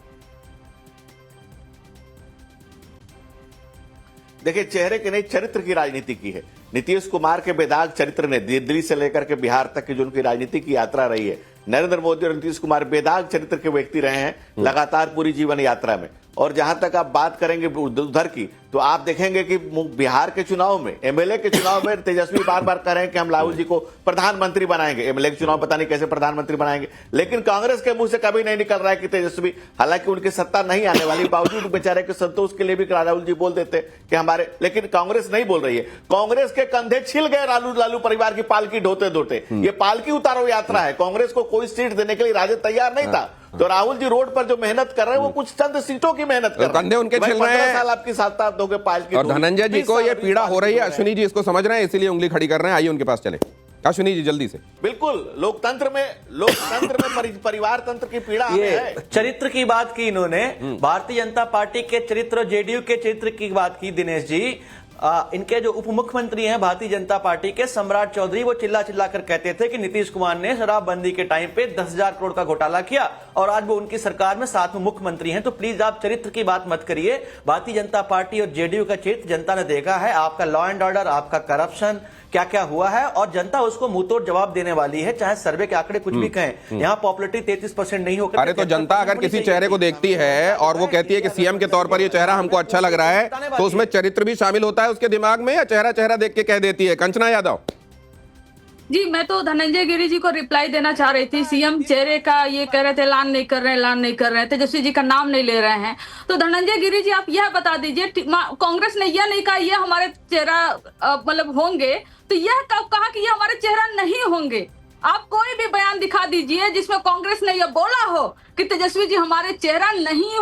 देखिए, चेहरे की नहीं, चरित्र की राजनीति की है। नीतीश कुमार के बेदाग चरित्र ने दिल्ली से लेकर के बिहार तक की जो उनकी राजनीति की यात्रा रही है, नरेंद्र मोदी और नीतीश कुमार बेदाग चरित्र के व्यक्ति रहे हैं लगातार पूरी जीवन यात्रा में। और जहां तक आप बात करेंगे उधर की, तो आप देखेंगे कि बिहार के चुनाव में, एमएलए के चुनाव में तेजस्वी बार बार कह रहे हैं कि हम राहुल जी को प्रधानमंत्री बनाएंगे। एमएलए के चुनाव पता नहीं कैसे प्रधानमंत्री बनाएंगे, लेकिन कांग्रेस के मुंह से कभी नहीं निकल रहा है कि तेजस्वी, हालांकि उनकी सत्ता नहीं आने वाली, बावजूद बेचारे के संतोष के लिए भी राहुल जी बोल देते कि हमारे, लेकिन कांग्रेस नहीं बोल रही है। कांग्रेस के कंधे छिल गए लालू परिवार की पालकी ढोते ढोते। ये पालकी उतारो यात्रा है। कांग्रेस को कोई सीट देने के लिए राजद तैयार नहीं था, तो राहुल जी रोड पर जो मेहनत कर रहे हैं वो कुछ चंद सीटों की मेहनत कर रहे हैं। कंधे उनके छिल रहे हैं। 15 साल आपकी साथ दोगे पालकी। और धनंजय जी को ये पीड़ा हो रही है, अश्विनी जी इसको समझ रहे हैं, इसीलिए उंगली खड़ी कर रहे हैं। आइए उनके पास चले। अश्विनी जी जल्दी से। बिल्कुल, लोकतंत्र में परिवार तंत्र की पीड़ा ये है। चरित्र की बात की इन्होंने, भारतीय जनता पार्टी के चरित्र, जेडीयू के चरित्र की बात की दिनेश जी। इनके जो उप मुख्यमंत्री हैं भारतीय जनता पार्टी के, सम्राट चौधरी, वो चिल्ला चिल्ला कर कहते थे कि नीतीश कुमार ने शराबबंदी के टाइम पे 10,000 करोड़ का घोटाला किया, और आज वो उनकी सरकार में साथ में मुख्यमंत्री हैं। तो प्लीज आप चरित्र की बात मत करिए। भारतीय जनता पार्टी और जेडीयू का चरित्र जनता ने देखा है, आपका लॉ एंड ऑर्डर, आपका करप्शन, क्या क्या हुआ है, और जनता उसको मुंहतोड़ जवाब देने वाली है, चाहे सर्वे के आंकड़े कुछ भी कहें। यहाँ पॉपुलरिटी 33% नहीं होकर, अरे तो जनता अगर किसी चेहरे को देखती है और वो कहती है कि सीएम के तौर पर ये चेहरा हमको अच्छा लग रहा है, तो उसमें चरित्र भी शामिल होता है उसके दिमाग में, या चेहरा चेहरा देख के कह देती है? कंचना यादव जी, मैं तो धनंजय गिरी जी को रिप्लाई देना चाह रही थी। सीएम चेहरे का ये कह रहे थे, ऐलान नहीं कर रहे हैं, तेजस्वी जी का नाम नहीं ले रहे हैं। तो धनंजय गिरी जी, आप यह बता दीजिए, कांग्रेस ने यह नहीं कहा ये हमारे चेहरा मतलब होंगे, तो यह कब कहा कि ये हमारे चेहरा नहीं होंगे? आप कोई भी बयान दिखा दीजिए जिसमें कांग्रेस ने यह बोला हो कि तेजस्वी जी हमारे चेहरा नहीं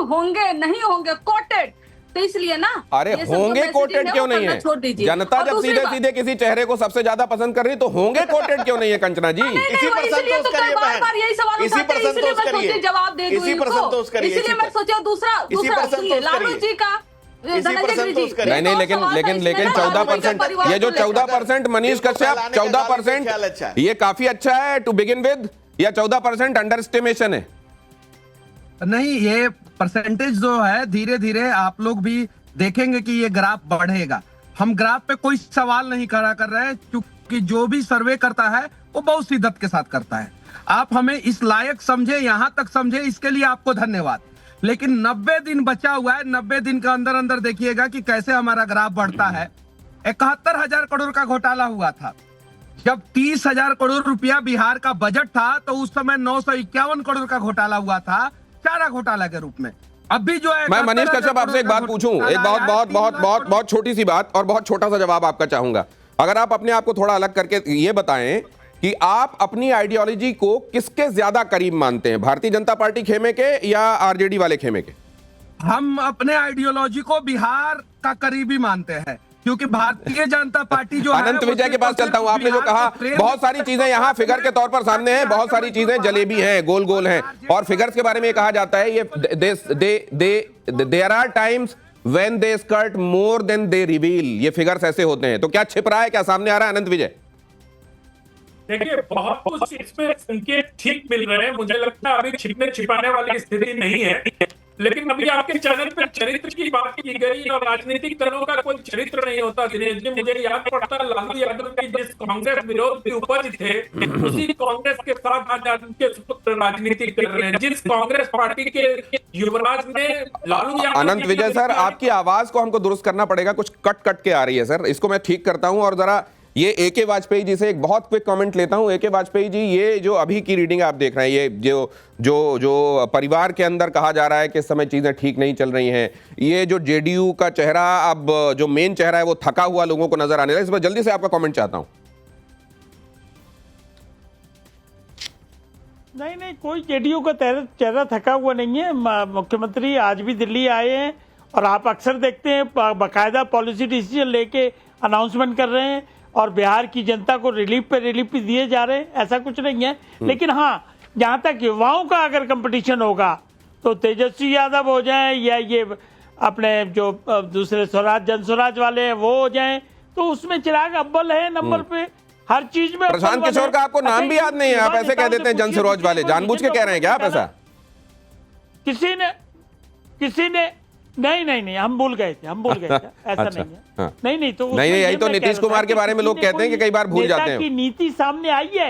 होंगे कोटेड। तो इसलिए ना, अरे होंगे कोटेड क्यों नहीं है? जनता जब सीधे सीधे किसी चेहरे को सबसे ज्यादा पसंद कर रही, तो होंगे कोटेड क्यों नहीं है? कंचना जी, इसी पर संतोष करिए बहन, इसी पर संतोष करिए, इसी पर संतोष करिए। इसलिए मैं सोचा दूसरा लालू जी का, नहीं, लेकिन 14%, ये जो 14% मनीष कश्यप 14%, ये काफी अच्छा है टू बिगिन विद, या 14% अंडर एस्टिमेशन है? नहीं, ये परसेंटेज जो है धीरे धीरे आप लोग भी देखेंगे कि ये ग्राफ बढ़ेगा। हम ग्राफ पे कोई सवाल नहीं खड़ा कर रहे हैं, क्योंकि जो भी सर्वे करता है वो बहुत शिद्दत के साथ करता है। आप हमें इस लायक समझे, यहां तक समझे, इसके लिए आपको धन्यवाद। लेकिन 90 दिन बचा हुआ है, 90 दिन का अंदर देखिएगा कि कैसे हमारा ग्राफ बढ़ता है। 71,000 करोड़ का घोटाला हुआ था। जब 30,000 करोड़ रुपया बिहार का बजट था, तो उस समय 951 करोड़ का घोटाला हुआ था, चारा घोटाला के रूप में। अभी जो है, मैं मनीष कश्यप आपसे एक बात पूछूं, एक बहुत छोटी सी बात और बहुत छोटा सा जवाब आपका चाहूंगा। अगर आप अपने आप को थोड़ा अलग करके ये बताएं कि आप अपनी आइडियोलॉजी को किसके ज्यादा करीब मानते हैं, भारतीय जनता पार्टी खेमे के या आरजेडी वाले खेमे के? हम अपने आइडियोलॉजी को बिहार का करीबी मानते हैं, क्योंकि भारतीय जनता पार्टी जो अनंत विजय के पास चलता हूं। आपने जो कहा, बहुत सारी चीजें यहां फिगर के तौर पर सामने हैं, बहुत सारी चीजें जलेबी हैं, गोल गोल हैं, और फिगर्स के बारे में कहा जाता है, ये there are times when they skirt more than they reveal, ये फिगर्स ऐसे होते हैं। तो क्या छिप रहा है, क्या सामने आ रहा है अनंत विजय? देखिए, बहुत कुछ इसमें संकेत ठीक मिल रहे हैं। मुझे लगता है अभी छिपने छिपाने वाली स्थिति नहीं है। लेकिन अभी आपके चैनल पर चरित्र की बात की गई और राजनीतिक दलों का कोई चरित्र नहीं होता। दिनेश जी, मुझे याद पड़ता लालू यादव की जिस कांग्रेस विरोध की उपज थे, उसी कांग्रेस के साथ आज उनके पुत्र राजनीति कर रहे हैं। जिस कांग्रेस पार्टी के युवराज ने लालू यादव, अनंत विजय सर, आपकी आवाज को हमको दुरुस्त करना पड़ेगा, कुछ कट कट के आ रही है सर, इसको मैं ठीक करता हूं। और जरा ये एके वाजपेयी जी से एक बहुत क्विक कमेंट लेता हूं। एके वाजपेयी जी, ये जो अभी की रीडिंग आप देख रहे हैं, ये जो जो जो परिवार के अंदर कहा जा रहा है कि इस समय चीजें ठीक नहीं चल रही हैं, ये जो जेडीयू का चेहरा, अब जो मेन चेहरा है वो थका हुआ लोगों को नजर आने लगा, इस पर जल्दी से आपका कमेंट चाहता हूं। नहीं, कोई जेडीयू का चेहरा थका हुआ नहीं है। मुख्यमंत्री आज भी दिल्ली आए हैं और आप अक्सर देखते हैं बाकायदा पॉलिसी डिसीजन लेके अनाउंसमेंट कर रहे हैं और बिहार की जनता को रिलीफ पे दिए जा रहे हैं, ऐसा कुछ नहीं है। लेकिन हाँ, जहाँ तक युवाओं का अगर कंपटीशन होगा तो तेजस्वी यादव हो जाए या ये अपने जो दूसरे जन स्वराज वाले हैं वो हो जाए, तो उसमें चिराग अव्वल है नंबर पे हर चीज में। प्रशांत किशोर का आपको नाम भी याद नहीं है, आप ऐसे कह देते हैं जन स्वराज वाले, जानबूझ के कह रहे हैं क्या आप ऐसा? किसी ने नहीं, हम भूल गए थे, ऐसा अच्छा, नहीं है। नहीं तो नहीं, यही तो नीतीश कुमार के बारे में लोग कहते हैं कि कई बार भूल जाते हैं। की नीति सामने आई है।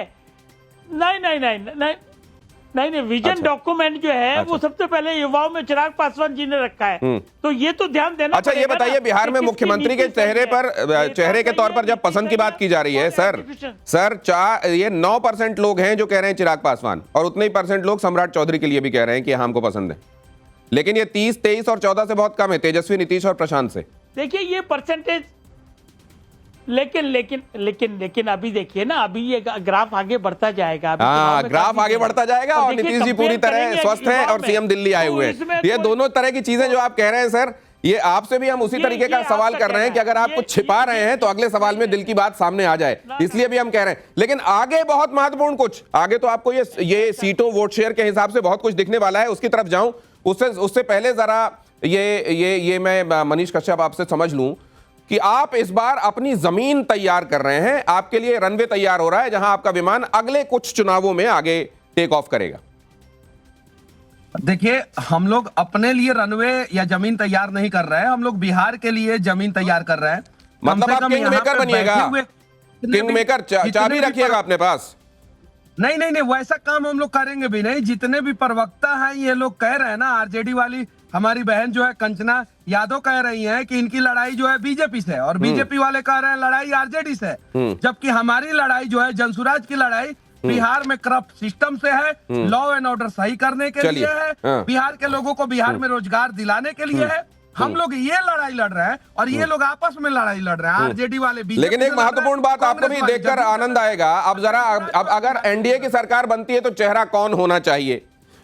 नहीं, विजन डॉक्यूमेंट जो है वो सबसे पहले युवाओं में चिराग पासवान जी ने रखा है, तो ये तो ध्यान देना। अच्छा, ये बताइए, बिहार में मुख्यमंत्री के चेहरे के तौर पर जब पसंद की बात की जा रही है सर, ये 9% लोग हैं जो कह रहे हैं चिराग पासवान, और उतने ही परसेंट लोग सम्राट चौधरी के लिए भी कह रहे हैं कि हमको पसंद है। लेकिन ये 30, 23 और 14 से बहुत कम है, तेजस्वी, नीतीश और प्रशांत से। देखिए ये परसेंटेज, लेकिन अभी देखिए ना, अभी ये ग्राफ आगे बढ़ता जाएगा। ग्राफ आगे बढ़ता जाएगा और नीतीश जी पूरी तरह स्वस्थ हैं और सीएम दिल्ली आए हुए हैं। ये दोनों तरह की चीजें जो आप कह रहे हैं सर, ये आपसे भी हम उसी तरीके का सवाल कर रहे हैं कि अगर आप कुछ छिपा रहे हैं तो अगले सवाल में दिल की बात सामने आ जाए, इसलिए भी हम कह रहे हैं। लेकिन आगे बहुत महत्वपूर्ण कुछ आगे, तो आपको ये सीटों वोट शेयर के हिसाब से बहुत कुछ दिखने वाला है, उसकी तरफ जाऊं उससे पहले जरा ये मैं मनीष कश्यप आपसे समझ लूं कि आप इस बार अपनी जमीन तैयार कर रहे हैं, आपके लिए रनवे तैयार हो रहा है जहां आपका विमान अगले कुछ चुनावों में आगे टेक ऑफ करेगा। देखिए, हम लोग अपने लिए रनवे या जमीन तैयार नहीं कर रहे हैं, हम लोग बिहार के लिए जमीन तैयार कर रहे हैं। मतलब आप किंग मेकर बनिएगा, किंग मेकर, चाबी रखिएगा अपने पास। नहीं, वैसा काम हम लोग करेंगे भी नहीं। जितने भी प्रवक्ता हैं ये लोग कह रहे हैं ना, आरजेडी वाली हमारी बहन जो है कंचना यादव कह रही हैं कि इनकी लड़ाई जो है बीजेपी से, और बीजेपी वाले कह रहे हैं लड़ाई आरजेडी से, जबकि हमारी लड़ाई जो है जनसुराज की लड़ाई बिहार में करप्ट सिस्टम से है, लॉ एंड ऑर्डर सही करने के लिए है, बिहार के लोगों को बिहार में रोजगार दिलाने के लिए है। हम लोग ये लड़ाई लड़ रहे हैं और ये लोग आपस में लड़ाई लड़ रहे हैं, आरजेडी वाले। लेकिन एक महत्वपूर्ण बात आपको भी देखकर आनंद आएगा, अब जरा अब अगर एनडीए की सरकार बनती है तो चेहरा कौन होना चाहिए?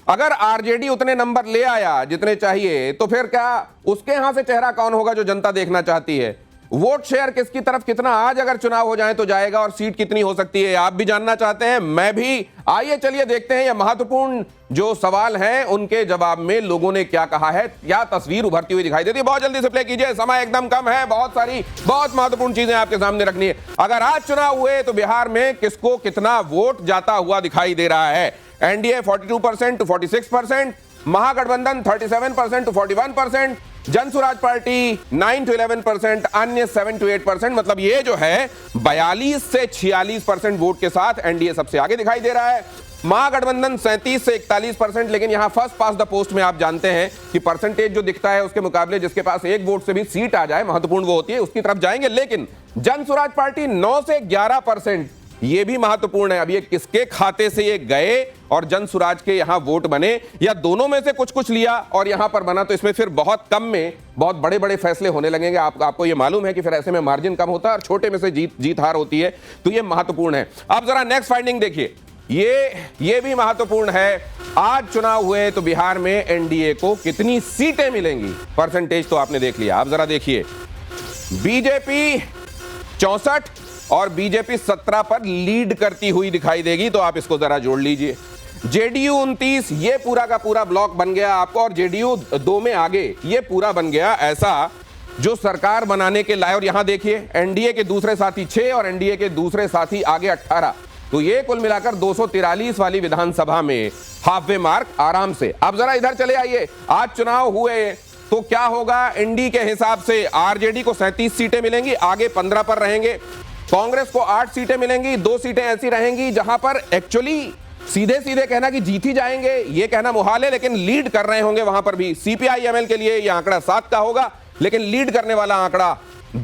अगर आरजेडी उतने नंबर ले आया जितने चाहिए, तो फिर क्या उसके यहां से चेहरा कौन होगा जो जनता देखना चाहती है? वोट शेयर किसकी तरफ कितना आज अगर चुनाव हो जाए तो जाएगा, और सीट कितनी हो सकती है आप भी जानना चाहते हैं, मैं भी। आइए चलिए देखते हैं ये महत्वपूर्ण जो सवाल हैं उनके जवाब में लोगों ने क्या कहा है, क्या तस्वीर उभरती हुई दिखाई देती है। बहुत जल्दी से प्ले कीजिए, समय एकदम कम है, बहुत सारी बहुत महत्वपूर्ण चीजें आपके सामने रखनी है। अगर आज चुनाव हुए तो बिहार में किसको कितना वोट जाता हुआ दिखाई दे रहा है? NDA 42% to 46%, Mahagathbandhan 37% to 41%, Jan Suraaj party 9 to 11%, अन्य 7 to 8%। मतलब ये जो है 42 से 46% वोट के साथ एनडीए सबसे आगे दिखाई दे रहा है। महागठबंधन 37 से 41%, लेकिन यहां फर्स्ट पास द पोस्ट में आप जानते हैं कि परसेंटेज जो दिखता है उसके मुकाबले जिसके पास एक वोट से भी सीट आ जाए महत्वपूर्ण वो होती है, उसकी तरफ जाएंगे। लेकिन जनसुराज पार्टी 9 से 11%, ये भी महत्वपूर्ण है। अब ये किसके खाते से ये गए और जनसुराज के यहां वोट बने, या दोनों में से कुछ कुछ लिया और यहां पर बना, तो इसमें फिर बहुत कम में बहुत बड़े बड़े फैसले होने लगेंगे। आपको ये मालूम है कि फिर ऐसे में मार्जिन कम होता है और छोटे में से जीत हार होती है, तो ये महत्वपूर्ण है। अब जरा नेक्स्ट फाइंडिंग देखिए, ये भी महत्वपूर्ण है। आज चुनाव हुए तो बिहार में एनडीए को कितनी सीटें मिलेंगी, परसेंटेज तो आपने देख लिया। आप जरा देखिए, बीजेपी 64 और बीजेपी 17 पर लीड करती हुई दिखाई देगी, तो आप इसको जरा जोड़ लीजिए। जेडीयू 29, ये पूरा का पूरा ब्लॉक बन गया आपको, और जेडीयू 2 में आगे ये पूरा बन गया ऐसा जो सरकार बनाने के लायक। और यहां देखिए एनडीए के दूसरे साथी 6 और एनडीए के दूसरे साथी आगे 18, तो ये कुल मिलाकर 243 वाली विधानसभा में हाफ वे मार्क आराम से। अब जरा इधर चले आइए, आज चुनाव हुए तो क्या होगा एनडीए के हिसाब से? आरजेडी को 37 सीटें मिलेंगी, आगे 15 पर रहेंगे। कांग्रेस को 8 सीटें मिलेंगी, 2 सीटें ऐसी रहेंगी जहां पर एक्चुअली सीधे सीधे कहना कि जीत ही जाएंगे ये कहना मुहाल है, लेकिन लीड कर रहे होंगे वहां पर भी। सीपीआई-एमएल के लिए यह आंकड़ा 7 का होगा, लेकिन लीड करने वाला आंकड़ा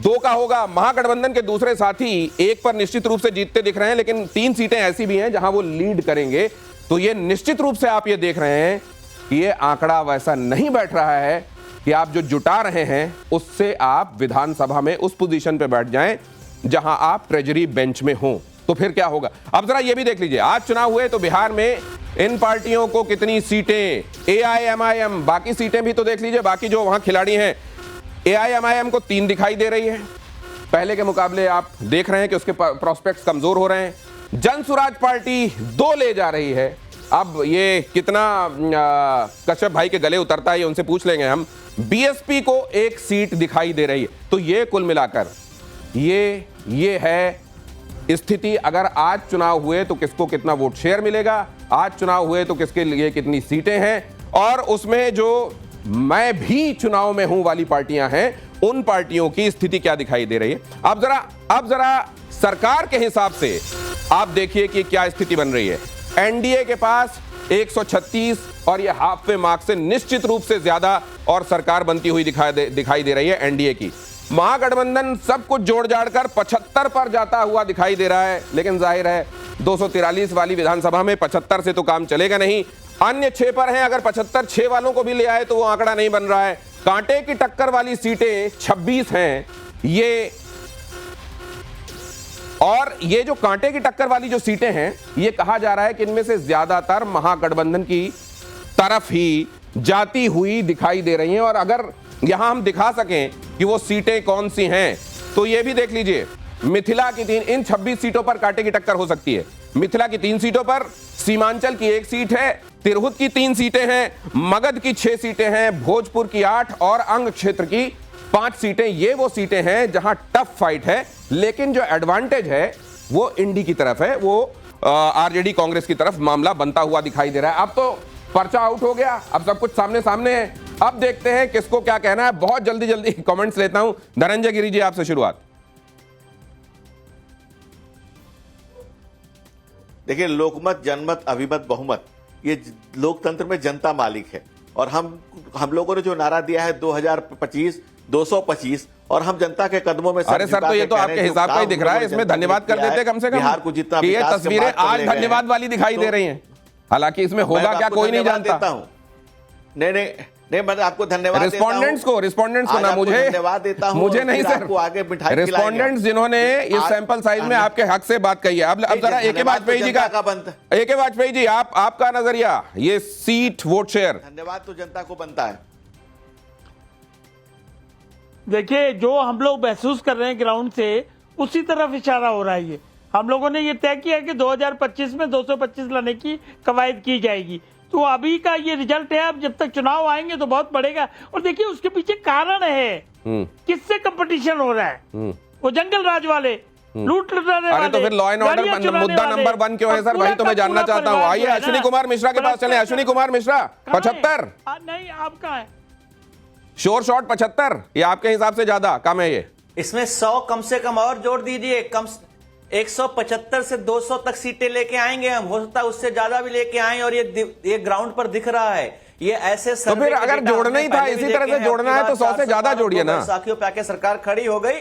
2 का होगा। महागठबंधन के दूसरे साथी 1 पर निश्चित रूप से जीतते दिख रहे हैं, लेकिन 3 सीटें ऐसी भी हैं जहां वो लीड करेंगे। तो ये निश्चित रूप से आप ये देख रहे हैं कि ये आंकड़ा वैसा नहीं बैठ रहा है कि आप जो जुटा रहे हैं उससे आप विधानसभा में उस पोजीशन पे बैठ जाएं जहां आप ट्रेजरी बेंच में हो। तो फिर क्या होगा? अब जरा ये भी देख लीजिए, आज चुनाव हुए तो बिहार में इन पार्टियों को कितनी सीटें, एआईएमआईएम, बाकी सीटें भी तो देख लीजिए, बाकी जो वहां खिलाड़ी हैं। एआईएमआईएम को 3 दिखाई दे रही है, पहले के मुकाबले आप देख रहे हैं कि उसके प्रोस्पेक्ट्स कमजोर हो रहे हैं। जनसुराज पार्टी 2 ले जा रही है। अब ये कितना कश्यप भाई के गले उतरता है ये उनसे पूछ लेंगे हम। बीएसपी को 1 सीट दिखाई दे रही है। तो ये कुल मिलाकर ये है स्थिति। अगर आज चुनाव हुए तो किसको कितना वोट शेयर मिलेगा, आज चुनाव हुए तो किसके लिए कितनी सीटें हैं, और उसमें जो मैं भी चुनाव में हूं वाली पार्टियां हैं उन पार्टियों की स्थिति क्या दिखाई दे रही है। अब जरा सरकार के हिसाब से आप देखिए कि क्या स्थिति बन रही है। एनडीए के पास 136 और ये हाफ वे मार्क से निश्चित रूप से ज्यादा और सरकार बनती हुई दिखाई दे रही है एनडीए की। महागठबंधन सब कुछ जोड़ जाड़ कर 75 पर जाता हुआ दिखाई दे रहा है, लेकिन जाहिर है 243 वाली विधानसभा में 75 से तो काम चलेगा नहीं। अन्य 6 पर हैं, अगर 75 6 वालों को भी ले आए तो वो आंकड़ा नहीं बन रहा है। कांटे की टक्कर वाली सीटें 26 हैं ये, और ये जो कांटे की टक्कर वाली जो सीटें हैं ये कहा जा रहा है कि इनमें से ज्यादातर महागठबंधन की तरफ ही जाती हुई दिखाई दे रही हैं। और अगर यहां हम दिखा सकें कि वो सीटें कौन सी हैं तो ये भी देख लीजिए, मिथिला की 3, इन 26 सीटों पर कांटे की टक्कर हो सकती है। मिथिला की 3 सीटों पर, सीमांचल की 1 सीट है, तिरहुत की 3 सीटें हैं, मगध की 6 सीटें हैं, भोजपुर की 8 और अंग क्षेत्र की 5 सीटें। ये वो सीटें हैं जहां टफ फाइट है, लेकिन जो एडवांटेज है वो इंडी की तरफ है, वो आरजेडी कांग्रेस की तरफ मामला बनता हुआ दिखाई दे रहा है। अब तो पर्चा आउट हो गया, अब सब कुछ सामने सामने है। अब देखते हैं किसको क्या कहना है। बहुत जल्दी कमेंट्स लेता हूं। धनंजय गिरी जी, आपसे शुरुआत। देखिए, लोकमत, जनमत, अभिमत, बहुमत, ये लोकतंत्र में जनता मालिक है। और हम लोगों ने जो नारा दिया है 2025 225, और हम जनता के कदमों में। अरे सर, तो ये तो आपके हिसाब का ही दिख रहा है, इसमें धन्यवाद कर देते कम से कम। बिहार को जितना ये तस्वीरें आज धन्यवाद वाली दिखाई दे रही हैं, हालांकि इसमें होगा क्या कोई नहीं जानता। नहीं, मैं आपको धन्यवाद रिस्पोंडेंट्स को ना, मुझे धन्यवाद देता हूं, मुझे नहीं सर, आगे मिठाई रिस्पोंडेंट्स जिन्होंने इस सैंपल साइज में आपके हक से बात कही है। अब जरा एके वाजपेयी जी का, एके वाजपेयी जी, आपका नजरिया, ये सीट वोट शेयर। धन्यवाद तो जनता को बनता है। देखिए, जो हम लोग महसूस कर रहे हैं ग्राउंड से, उसी तरफ इशारा हो रहा है। ये हम लोगों ने ये तय किया कि 2025 में 225 लाने की कवायद की जाएगी। तो अभी का ये रिजल्ट है, अब जब तक चुनाव आएंगे तो बहुत बढ़ेगा। और देखिए, उसके पीछे कारण है, किससे कंपटीशन हो रहा है। वो जंगल राज वाले, लूट लुटाने वाले। अरे तो फिर लॉ एंड ऑर्डर मुद्दा नंबर 1 क्यों है सर? वही तो मैं जानना चाहता हूँ। आइए अश्विनी कुमार मिश्रा के पास चले। अश्विनी कुमार मिश्रा, 75? नहीं, आपका है श्योर शॉट 75, ये आपके हिसाब से ज्यादा कम है? ये इसमें 100 कम से कम और जोड़ दीजिए, कम 175 से 200 तक सीटें लेके आएंगे हम, हो सकता है उससे ज्यादा भी लेके आए। और ये ग्राउंड पर दिख रहा है, ये ऐसे तो फिर अगर जोड़ना ही था, इसी तरह से जोड़ना है तो 100 से ज्यादा जोड़िए ना। साखियों पे आके सरकार खड़ी हो गई।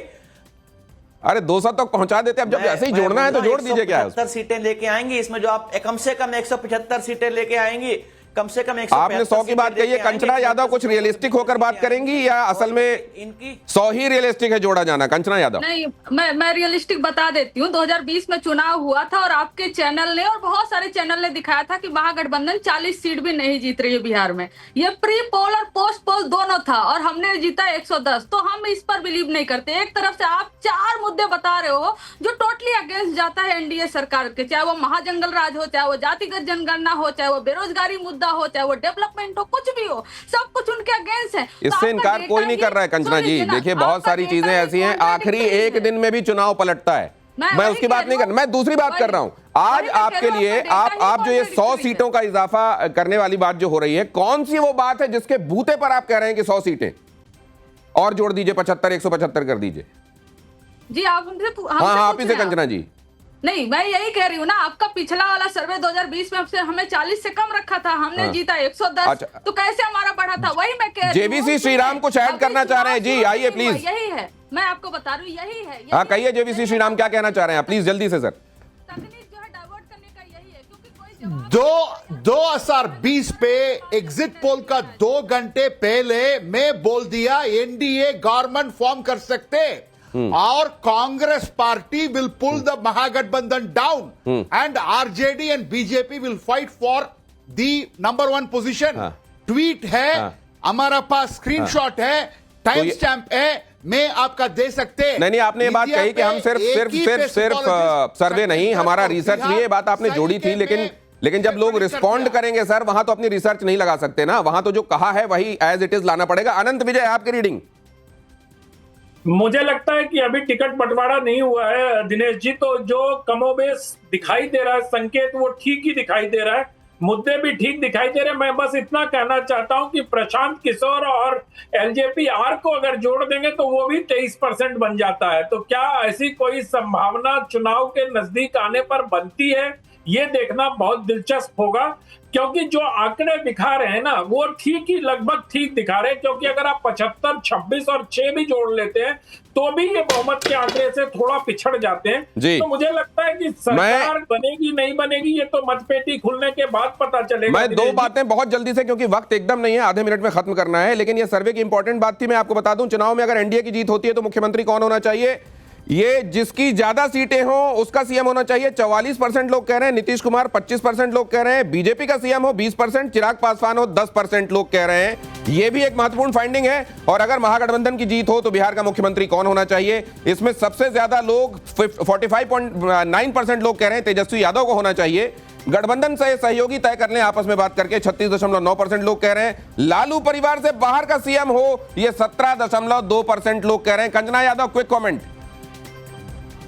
अरे 200 तक पहुंचा देते, अब जब ऐसे ही जोड़ना है तो जोड़ दीजिए। क्या 175 सीटें लेके आएंगी, इसमें जो आप कम से कम 175 सीटें लेके आएंगी, कम से कम 175। आपने 100 की बात कही है, कंचना यादव कुछ रियलिस्टिक होकर बात करेंगी या असल में इनकी 100 ही रियलिस्टिक है जोड़ा जाना? कंचना यादव, नहीं, मैं रियलिस्टिक बता देती हूँ। 2020 में चुनाव हुआ था और आपके चैनल ने और बहुत सारे चैनल ने दिखाया था कि महागठबंधन 40 सीट भी नहीं जीत रही है बिहार में। ये प्री पोल और पोस्ट पोल दोनों था और हमने जीता 110। तो हम इस पर बिलीव नहीं करते। एक तरफ से आप 4 मुद्दे बता रहे हो जो टोटली अगेंस्ट जाता है एनडीए सरकार के, चाहे वो महाजंगल राज हो, चाहे वो जातिगत जनगणना हो, चाहे वो बेरोजगारी मुद्दा हो, चाहे वो डेवलपमेंट हो, कुछ भी हो, सब कुछ उनके अगेंस्ट है। इससे इनकार कोई नहीं कर रहा है कंचना जी। देखिए, बहुत सारी चीजें ऐसी हैं, आखिरी एक दिन में भी चुनाव पलटता है। मैं उसकी बात नहीं कर, मैं दूसरी बात कर रहा हूं। आज वही मैं कह आपके रही हूँ, लिए आपका आप डेटा ही जो ये 100 contradictory है। सीटों का इजाफा करने वाली बात जो हो रही है, कौन सी वो बात है जिसके बूते पर आप कह रहे हैं कि 100 सीटें और जोड़ दीजिए, 75 175 कर दीजिए? जी आप उनसे हाँ, आप ही से कंचना जी। नहीं, मैं यही कह रही हूँ ना, आपका पिछला वाला सर्वे 2020 में हमें 40 से कम रखा था, हमने जीता 110। अच्छा। तो कैसे हमारा बढ़ा था? वही मैं कह रही हूँ। जेवीसी श्रीराम कुछ ऐड करना चाह रहे हैं जी, आइए प्लीज। यही है, मैं आपको बता रही हूँ, यही है। हाँ, कहिए जेवीसी श्रीराम क्या कहना चाह रहे हैं प्लीज जल्दी से सर। तकनीक जो है डाइवर्ट करने का यही है, क्योंकि कोई 2020 पे एग्जिट पोल का 2 घंटे पहले मैं बोल दिया एनडीए गवर्नमेंट फॉर्म कर सकते और Congress party will pull the Mahagathbandhan down and RJD and BJP will fight for the number 1 position. Tweet है, हमारा पास स्क्रीनशॉट है, टाइम स्टैंप है, मैं आपका दे सकते। नहीं, आपने ये बात कही कि हम सिर्फ सर्वे नहीं, हमारा रिसर्च भी है, ये बात आपने जोड़ी थी, लेकिन जब लोग रिस्पॉन्ड करेंगे सर, वहां तो अपनी रिसर्च नहीं लगा सकते ना, वहां तो जो कहा है वही एज इट इज लाना पड़ेगा। अनंत विजय, आपकी रीडिंग? मुझे लगता है कि अभी टिकट बंटवारा नहीं हुआ है दिनेश जी, तो जो कमोबेश दिखाई दे रहा है संकेत वो ठीक ही दिखाई दे रहा है, मुद्दे भी ठीक दिखाई दे रहे हैं। मैं बस इतना कहना चाहता हूं कि प्रशांत किशोर और एलजेपी आर को अगर जोड़ देंगे तो वो भी 23% बन जाता है। तो क्या ऐसी कोई संभावना चुनाव के नजदीक आने पर बनती है, ये देखना बहुत दिलचस्प होगा, क्योंकि जो आंकड़े दिखा रहे हैं ना वो ठीक ही लगभग ठीक दिखा रहे हैं, क्योंकि अगर आप 75, 26 और 6 भी जोड़ लेते हैं तो भी ये बहुमत के आंकड़े से थोड़ा पिछड़ जाते हैं। तो मुझे लगता है कि सरकार बनेगी नहीं बनेगी ये तो मतपेटी खुलने के बाद पता चलेगा। मैं 2 बातें बहुत जल्दी से, क्योंकि वक्त एकदम नहीं है, आधे मिनट में खत्म करना है, लेकिन ये सर्वे की इंपॉर्टेंट बात थी, मैं आपको बता दूं, चुनाव में अगर एनडीए की जीत होती है तो मुख्यमंत्री कौन होना चाहिए? ये जिसकी ज्यादा सीटें हो उसका सीएम होना चाहिए। 44% लोग कह रहे हैं नीतीश कुमार, 25% लोग कह रहे हैं बीजेपी का सीएम हो, 20% चिराग पासवान हो, 10% लोग कह रहे हैं। ये भी एक महत्वपूर्ण फाइंडिंग है। और अगर महागठबंधन की जीत हो तो बिहार का मुख्यमंत्री कौन होना चाहिए? इसमें सबसे ज्यादा लोग 45.9% लोग कह रहे हैं तेजस्वी यादव को होना चाहिए। गठबंधन से सहयोगी तय कर लें आपस में बात करके, 36.9% लोग कह रहे हैं। लालू परिवार से बाहर का सीएम हो, ये 17.2% लोग कह रहे हैं। Kanchana Yadav, quick comment.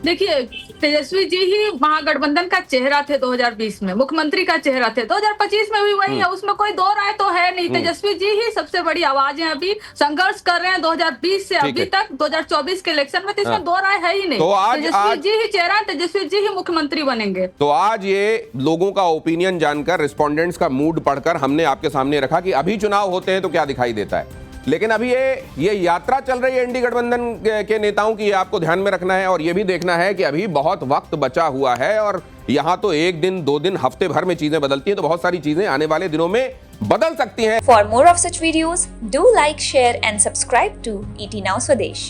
देखिए, तेजस्वी जी ही महागठबंधन का चेहरा थे 2020 में, मुख्यमंत्री का चेहरा थे, 2025 में भी वही है, उसमें कोई दो राय तो है नहीं। तेजस्वी जी ही सबसे बड़ी आवाज है, अभी संघर्ष कर रहे हैं 2020 से अभी तक 2024 के इलेक्शन में, तो इसमें दो राय है ही नहीं। तो तेजस्वी जी ही चेहरा, तेजस्वी जी ही मुख्यमंत्री बनेंगे। तो आज ये लोगों का ओपिनियन जानकर, रिस्पोंडेंट्स का मूड पढ़कर हमने आपके सामने रखा कि अभी चुनाव होते हैं तो क्या दिखाई देता है। लेकिन अभी ये यात्रा चल रही है एनडीए गठबंधन के नेताओं की, ये आपको ध्यान में रखना है और ये भी देखना है कि अभी बहुत वक्त बचा हुआ है और यहां तो 1 दिन 2 दिन हफ्ते भर में चीजें बदलती हैं, तो बहुत सारी चीजें आने वाले दिनों में बदल सकती हैं। For more of such videos do like, share and subscribe to ET Now Swadesh।